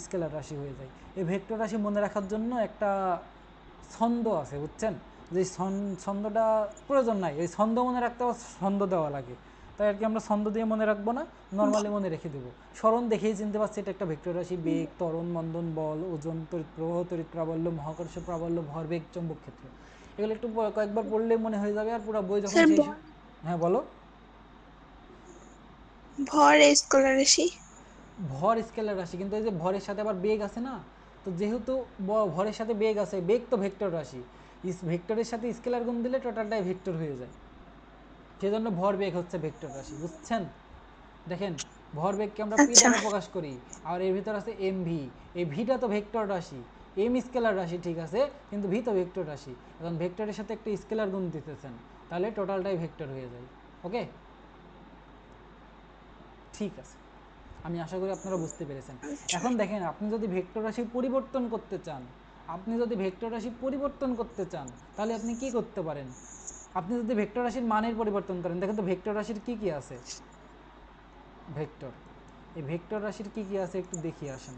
স্কেলার রাশি হয়ে যায়। এই ভেক্টর রাশি মনে রাখার জন্য একটা ছন্দ আছে, বুঝছেন? যে ছন্দটা প্রয়োজন নাই, এই ছন্দ মনে রাখতে ছন্দ দেওয়া লাগে। তাই আর কি আমরা ছন্দ দিয়ে মনে রাখবো না, নর্মালি মনে রেখে দেবো। সরণ দেখেই চিনতে পারছি এটা একটা ভেক্টর রাশি। বেগ, ত্বরণ, মন্দন, বল, ওজন, তড়িৎ প্রবাহ, তড়িৎ প্রাবল্য, মহাকর্ষ প্রাবল্য, ভরবেগ, চৌম্বক ক্ষেত্র, এগুলো একটু কয়েকবার পড়লেই মনে হয়ে যাবে। আর পুরো বই যখন স্যার শেষ। হ্যাঁ বলো। ভর স্কেলার রাশি। ভর স্কেলার রাশি, কিন্তু এই যে ভরের সাথে আবার বেগ আছে না, তো যেহেতু ভরের সাথে বেগ আছে, বেগ তো ভেক্টর রাশি, ভেক্টরের সাথে স্কেলার গুণ দিলে টোটালটাই ভেক্টর হয়ে যায়। সেজন্য ভর বেগ হচ্ছে ভেক্টর রাশি, বুঝছেন? দেখেন ভরবেগকে আমরা পি আচ্ছা, দ্বারা প্রকাশ করি, আর এর ভিতর আছে এম ভি। এই ভিটা তো ভেক্টর রাশি, এম স্কেলার রাশি ঠিক আছে, কিন্তু ভি তো ভেক্টর রাশি। এখন ভেক্টরের সাথে একটা স্কেলার গুণ দিতেছেন, তাহলে টোটালটাই ভেক্টর হয়ে যায়। ওকে, ঠিক আছে, আমি আশা করি আপনারা বুঝতে পেরেছেন। আচ্ছা। এখন দেখেন আপনি যদি ভেক্টর রাশি পরিবর্তন করতে চান, আপনি যদি ভেক্টর রাশি পরিবর্তন করতে চান তাহলে আপনি কি করতে পারেন? আপনি যদি ভেক্টর রাশির মানের পরিবর্তন করেন, দেখেন তো ভেক্টর রাশির কি কি আছে। ভেক্টর, এই ভেক্টর রাশির কি কি আছে একটু দেখিয়ে আসেন।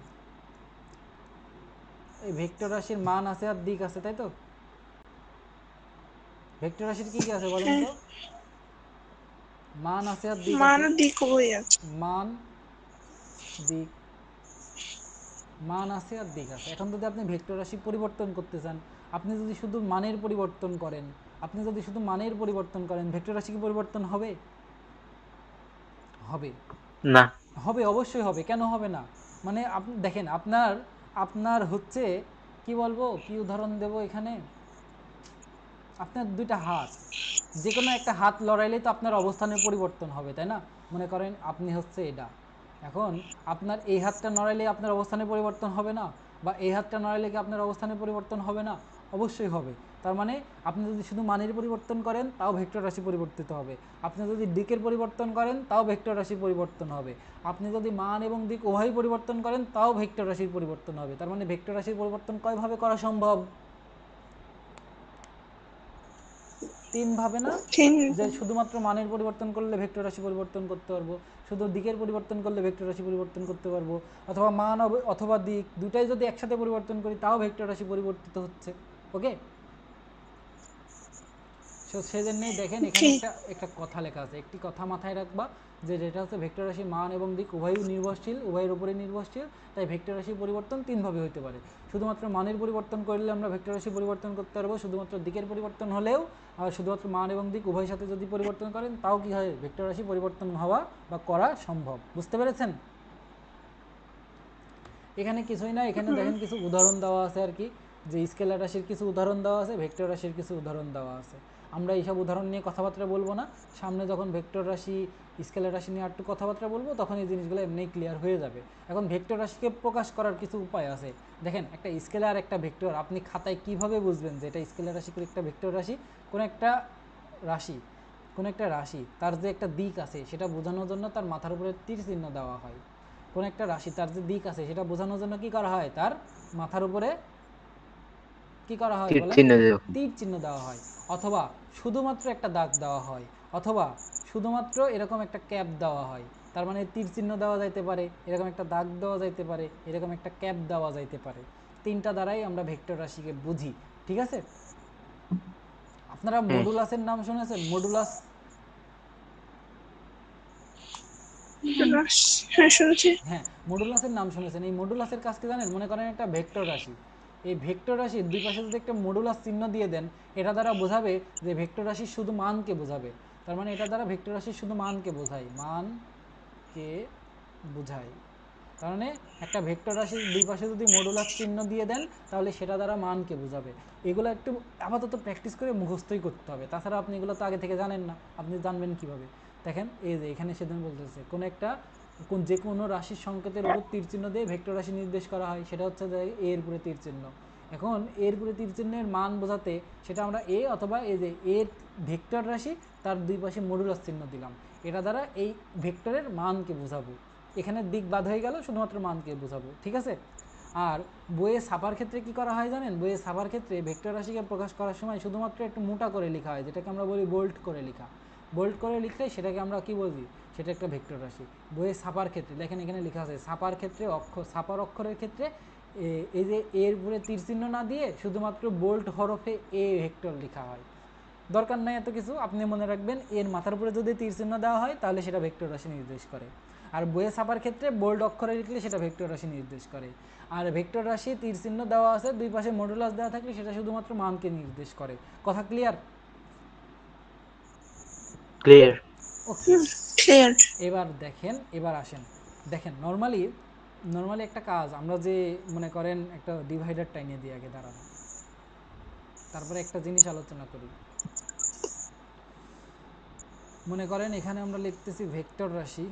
এই ভেক্টর রাশির মান আছে আর দিক আছে, তাই তো? ভেক্টর রাশির কি কি আছে বলেন হ্যাঁ, তো? মান আছে আর দিক মান আছে। ও দিক উভয় আছে। মান, দিক, মান আছে আর দিক আছে। এখন যদি আপনি ভেক্টর রাশি পরিবর্তন করতে চান, আপনি যদি শুধু মানের পরিবর্তন করেন, আপনি যদি শুধু মানের পরিবর্তন করেন, ভেক্টর রাশি কি পরিবর্তন হবে? হবে। না। হবে, অবশ্যই হবে, কেন হবে না? মানে আপনি দেখেন আপনার আপনার হচ্ছে কি বলবো, কি উদাহরণ দেব এখানে, আপনার দুইটা হাত, যে কোনো একটা হাত লড়াইলেই তো আপনার অবস্থানের পরিবর্তন হবে, তাই না? মনে করেন আপনি হচ্ছে এটা, এখন আপনার এই হাতটা নড়াইলে আপনার অবস্থানের পরিবর্তন হবে না? বা এই হাতটা নড়াইলে কি আপনার অবস্থানের পরিবর্তন হবে না? অবশ্যই হবে। তার মানে আপনি যদি শুধু মানের পরিবর্তন করেন তাও ভেক্টর রাশি পরিবর্তিত হবে, আপনি যদি দিকের পরিবর্তন করেন তাও ভেক্টর রাশি পরিবর্তন হবে, আপনি যদি মান এবং দিক উভয়ই পরিবর্তন করেন তাও ভেক্টর রাশির পরিবর্তন হবে। তার মানে ভেক্টর রাশির পরিবর্তন কয়ভাবে করা সম্ভব? 3 ভাবে না? তিন। যে শুধুমাত্র মানের পরিবর্তন করলে ভেক্টর রাশি পরিবর্তন করতে পারবো, শুধু দিকের পরিবর্তন করলে ভেক্টর রাশি পরিবর্তন করতে পারবো, অথবা মান অথবা দিক দুটাই যদি একসাথে পরিবর্তন করি তাও ভেক্টর রাশি পরিবর্তিত হচ্ছে। ওকে, সো সেজন্যই দেখেন এখানে ঠিক। একটা একটা কথা লেখা আছে, একটি কথা মাথায় রাখবা, যে যেটা হচ্ছে ভেক্টর রাশির মান এবং দিক উভয়ই নির্ভরশীল, উভয়ের উপরে নির্ভরশীল। তাই ভেক্টর রাশির পরিবর্তন 3 ভাবে হতে পারে। শুধুমাত্র মানের পরিবর্তন করলে আমরা ভেক্টর রাশি পরিবর্তন করতে পারবো, শুধুমাত্র দিকের পরিবর্তন হলেও, আর শুধুমাত্র মান এবং দিক উভয়ের সাথে যদি পরিবর্তন করেন তাও কি হয়, ভেক্টর রাশি পরিবর্তন হওয়া বা করা সম্ভব। বুঝতে পেরেছেন? এখানে কিছুই না, এখানে দেখেন কিছু উদাহরণ দেওয়া আছে আর কি, যে স্কেলার রাশির কিছু উদাহরণ দেওয়া আছে, ভেক্টর রাশির কিছু উদাহরণ দেওয়া আছে। আমরা এইসব উদাহরণ নিয়ে কথাবার্তা বলবো না, সামনে যখন ভেক্টর রাশি স্কেলার রাশি নিয়ে একটু কথাবার্তা বলবো তখন এই জিনিসগুলো এমনিই ক্লিয়ার হয়ে যাবে। এখন ভেক্টর রাশিকে প্রকাশ করার কিছু উপায় আছে। দেখেন একটা স্কেলার একটা ভেক্টর আপনি খাতায় কিভাবে বুঝবেন যে এটা স্কেলার রাশি একটা ভেক্টর রাশি? কোনো একটা রাশি, কোনো একটা রাশি তার যে একটা দিক আছে সেটা বোঝানোর জন্য তার মাথার উপরে তীর চিহ্ন দেওয়া হয়। কোন একটা রাশি তার যে দিক আছে সেটা বোঝানোর জন্য কি করা হয়, তার মাথার উপরে কি করা হয় তীর বলেন? চিহ্ন দেওয়া হয়। তীর চিহ্ন দেওয়া হয়, অথবা শুধুমাত্র একটা দাগ দেওয়া হয়, অথবা শুধুমাত্র এরকম একটা ক্যাপ দেওয়া হয়। তার মানে তীর চিহ্ন দেওয়া যাইতে পারে, এরকম একটা দাগ দেওয়া যাইতে পারে, এরকম একটা ক্যাপ দেওয়া যাইতে পারে। তিনটা দ্বারাই আমরা ভেক্টর রাশিকে বুঝি। ঠিক আছে, আপনারা হুম। মডুলাসের নাম শুনেছেন? মডুলাস। হ্যাঁ, শুনছি। হ্যাঁ, মডুলাসের নাম শুনেছেন। এই মডুলাসের কাজ কি জানেন? মনে করেন একটা ভেক্টর রাশি, এই ভেক্টর রাশির দুই পাশে যদি একটা মডুলাস চিহ্ন দিয়ে দেন, এটা দ্বারা বোঝাবে যে ভেক্টর রাশির শুধু মানকে বোঝাবে। তার মানে এটা দ্বারা ভেক্টর রাশির শুধু মানকে বোঝায়, মানকে বোঝায়। তার মানে একটা ভেক্টর রাশির দুই পাশে যদি মডুলাস চিহ্ন দিয়ে দেন, তাহলে সেটা দ্বারা মানকে বোঝাবে। এগুলো একটু আপাতত প্র্যাকটিস করে মুখস্থই করতে হবে, তাছাড়া আপনি এগুলো তো আগে থেকে জানেন না, আপনি জানবেন কিভাবে? দেখেন এই যে এখানে সেদিন বলতেছে যে কোনো রাশির সংকেতের উপর তীর চিহ্ন দিয়ে ভেক্টর রাশি নির্দেশ করা হয়, সেটা হচ্ছে যে এর উপরে তীর চিহ্ন। এখন এর উপরে তীর চিহ্নের মান বোঝাতে সেটা আমরা এ অথবা এই যে এর ভেক্টর রাশি, তার দুই পাশে মডুলাস চিহ্ন দিলাম, এটা দ্বারা এই ভেক্টরের মানকে বোঝাবো। এখানে দিক বাদ হয়ে গেল, শুধুমাত্র মানকে বোঝাবো। ঠিক আছে, আর বইয়ে ছাপার ক্ষেত্রে কি করা হয় জানেন? বইয়ে ছাপার ক্ষেত্রে ভেক্টর রাশিকে প্রকাশ করার সময় শুধুমাত্র একটু মোটা করে লেখা হয়, যেটাকে আমরা বলি বোল্ড করে লেখা। বোল্ড করে লিখলে সেটাকে আমরা কি বলি? সেটা একটা ভেক্টর রাশি। বইয়ে ছাপার ক্ষেত্রে দেখেন এখানে লেখা আছে, ছাপার ক্ষেত্রে ছাপার অক্ষরের ক্ষেত্রে এই যে এর উপরে তীর চিহ্ন না দিয়ে শুধুমাত্র বোল্ড হরফে এ ভেক্টর লেখা হয়। দরকার নাই এত কিছু, আপনি মনে রাখবেন এর মাথার উপরে যদি তীর চিহ্ন দেওয়া হয় তাহলে সেটা ভেক্টর রাশি নির্দেশ করে। আর বইয়ে ছাপার ক্ষেত্রে বোল্ড অক্ষরে লিখলে সেটা ভেক্টর রাশি নির্দেশ করে। আর ভেক্টর রাশি তীর চিহ্ন দেওয়া আছে, দুই পাশে মডুলাস দেওয়া থাকলে সেটা শুধুমাত্র মানকে নির্দেশ করে। কথা ক্লিয়ার? ক্লিয়ার। ওকে। ক্লিয়ার। এবার দেখেন, এবার আসেন, দেখেন নর্মালি একটা কাজ আমরা যে মনে করেন একটা ডিভাইডার টাইনে দিয়ে আগে দাঁড়ানো, তারপরে একটা জিনিস আলোচনা করি। মনে করেন এখানে আমরা লিখতেছি ভেক্টর রাশি,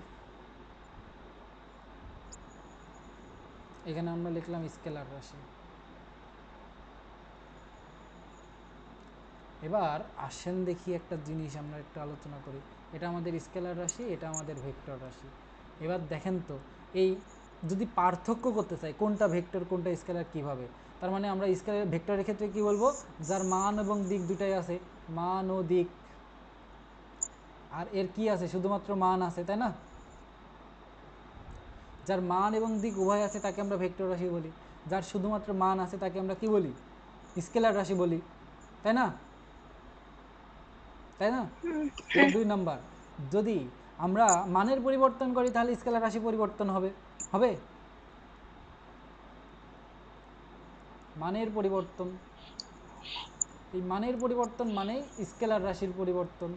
এখানে আমরা লিখলাম স্কেলার রাশি। এবার আসেন দেখি একটা জিনিস আমরা একটু আলোচনা করি। এটা আমাদের স্কেলার রাশি, এটা আমাদের ভেক্টর রাশি। এবার দেখেন তো, এই যদি পার্থক্য করতে চাই কোনটা ভেক্টর কোনটা স্কেলার কিভাবে, তার মানে আমরা স্কেলার ভেক্টরের ক্ষেত্রে কি বলবো? যার মান এবং দিক দুটাই আছে, মান ও দিক। আর এর কি আছে? শুধুমাত্র মান আছে, তাই না? যার মান এবং দিক উভয় আছে তাকে আমরা ভেক্টর রাশি বলি। যার শুধুমাত্র মান আছে তাকে আমরা কি বলি? স্কেলার রাশি বলি, তাই না? তাই না? এবার 2 নাম্বার, যদি আমরা মানের পরিবর্তন করি তাহলে স্কেলার রাশি পরিবর্তন হবে। হবে মানের পরিবর্তন, এই মানের পরিবর্তন মানেই স্কেলার রাশির পরিবর্তন।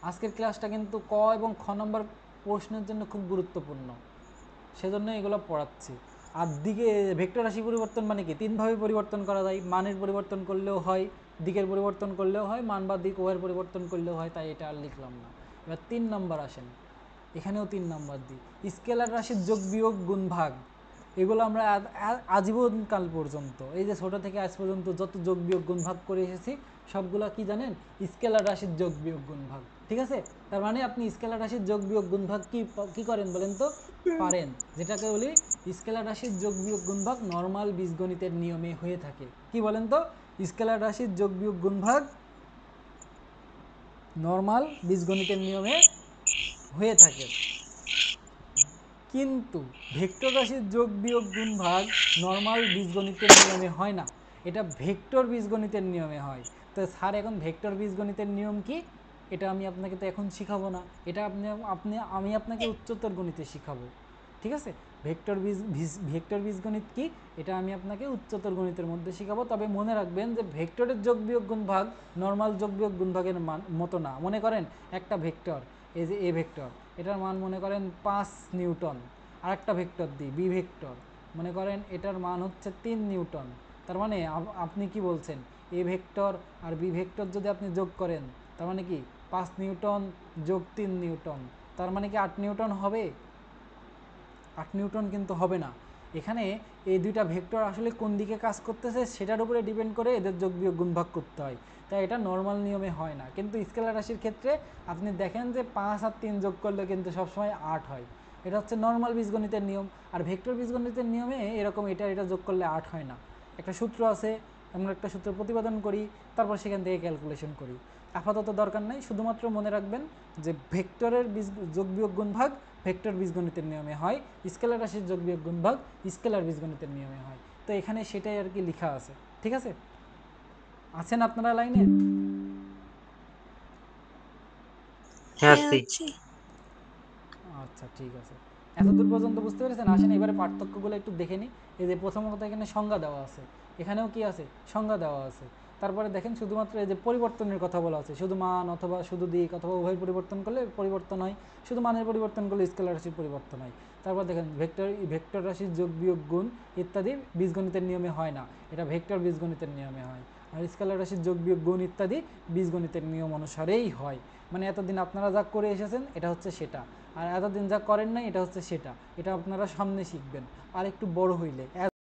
আজকের ক্লাসটা কিন্তু ক এবং খ নম্বর প্রশ্নের জন্য খুব গুরুত্বপূর্ণ, সেজন্য এগুলো পড়াচ্ছি। আর দিকে ভেক্টর রাশি পরিবর্তন মানে কি? তিনভাবে পরিবর্তন করা যায়, মানের পরিবর্তন করলেও হয়, দিকের পরিবর্তন করলেও হয়, মান বা দিক উভয়ের পরিবর্তন করলেও হয়, তাই এটা আর লিখলাম না। এবার 3 নম্বর আসেন, এখানেও 3 নম্বর দিই, স্কেলার রাশির যোগ বিয়োগ গুণ ভাগ। এগুলো আমরা আজীবনকাল পর্যন্ত, এই যে ছোট থেকে আজ পর্যন্ত যত যোগ বিয়োগ গুণ ভাগ করে এসেছি সবগুলা কি জানেন? স্কেলার রাশির যোগ বিয়োগ গুণ ভাগ। ঠিক আছে, তার মানে আপনি স্কেলার রাশির যোগ বিয়োগ গুণ ভাগ কি করেন বলেন তো? পারেন, যেটাকে বলি স্কেলার রাশির যোগ বিয়োগ গুণ ভাগ নর্মাল বীজগণিতের নিয়মে হয়ে থাকে। কি বলেন তো? স্কেলার রাশির যোগ বিয়োগ গুণ ভাগ নর্মাল বীজগণিতের নিয়মে হয়ে থাকে। কিন্তু ভেক্টর রাশির যোগ বিয়োগ গুণ ভাগ নর্মাল বীজগণিতের নিয়মে হয় না, এটা ভেক্টর বীজগণিতের নিয়মে হয়। তো স্যার এখন ভেক্টর বীজগণিতের নিয়ম কি? এটা আমি আপনাকে তো এখন শিখাবো না, এটা আমি আপনাকে উচ্চতর গণিতে শিখাবো। ঠিক আছে, ভেক্টর বীজগণিত কি এটা আমি আপনাকে উচ্চতর গণিতের মধ্যে শিখাবো। তবে মনে রাখবেন যে ভেক্টরের যোগ বিয়োগ গুণ ভাগ নর্মাল যোগ বিয়োগ গুণ ভাগের মতো না। মনে করেন একটা ভেক্টর, এই যে এ ভেক্টর, এটার মান মনে করেন 5 নিউটন। আরেকটা ভেক্টর দিই বি ভেক্টর, মনে করেন এটার মান হচ্ছে 3 নিউটন। তার মানে আপনি কি বলছেন? এ ভেক্টর আর বি ভেক্টর যদি আপনি যোগ করেন, তার মানে কি 5 নিউটন যোগ 3 নিউটন, তার মানে কি 8 নিউটন হবে? 8 নিউটন কিন্তু হবে না। এখানে এই দুইটা ভেক্টর আসলে কোন দিকে কাজ করতেছে সেটার উপরে ডিপেন্ড করে এদের যোগ বিয়োগ গুণ ভাগ করতে হয়, তাই এটা নর্মাল নিয়মে হয় না। কিন্তু স্কেলার রাশির ক্ষেত্রে আপনি দেখেন যে 5 আর 3 যোগ করলে কিন্তু সবসময় 8 হয়, এটা হচ্ছে নর্মাল বীজগণিতের নিয়ম। আর ভেক্টর বীজগণিতের নিয়মে এরকম এটা যোগ করলে 8 হয় না। একটা সূত্র আছে, আমরা একটা সূত্র প্রতিপাদন করি, তারপর সেখান থেকে ক্যালকুলেশন করি। আপাতত দরকার নাই, শুধুমাত্র মনে রাখবেন যে ভেক্টরের যোগ বিয়োগ গুণ ভাগ ভেক্টর বীজগণিতের নিয়মে হয়, স্কেলার রাশির যোগ বিয়োগ গুণ ভাগ স্কেলার বীজগণিতের নিয়মে হয়। তো এখানে সেটাই আর কি লেখা আছে। ঠিক আছে, আছেন আপনারা লাইনে? হ্যাঁ হ্যাঁ আছি। আছি। আচ্ছা ঠিক আছে, এতদূর পর্যন্ত বুঝতে পেরেছেন। আসেন এবারে পার্থক্যগুলো একটু দেখে নিই। এই যে প্রথমত এখানে সংজ্ঞা দেওয়া আছে, এখানেও কি আছে, সংজ্ঞা দেওয়া আছে। তারপরে দেখেন শুধুমাত্র এই যে পরিবর্তনের কথা বলা আছে, শুধু মান অথবা শুধু দিক অথবা উভয় পরিবর্তন করলে পরিবর্তন হয়, শুধু মানের পরিবর্তন করলে স্কেলার রাশির পরিবর্তন হয়। তারপর দেখেন ভেক্টর রাশির যোগ বিয়োগ গুণ ইত্যাদি বীজগণিতের নিয়মে হয় না, এটা ভেক্টর বীজগণিতের নিয়মে হয়। আর স্কেলার রাশির যোগ বিয়োগ গুণ ইত্যাদি বীজগণিতের নিয়ম অনুসারেই হয়। মানে এতদিন আপনারা যা করে এসেছেন এটা হচ্ছে সেটা, আর এতদিন যা করেন নাই এটা হচ্ছে সেটা। এটা আপনারা সামনে শিখবেন আর একটু বড় হইলে।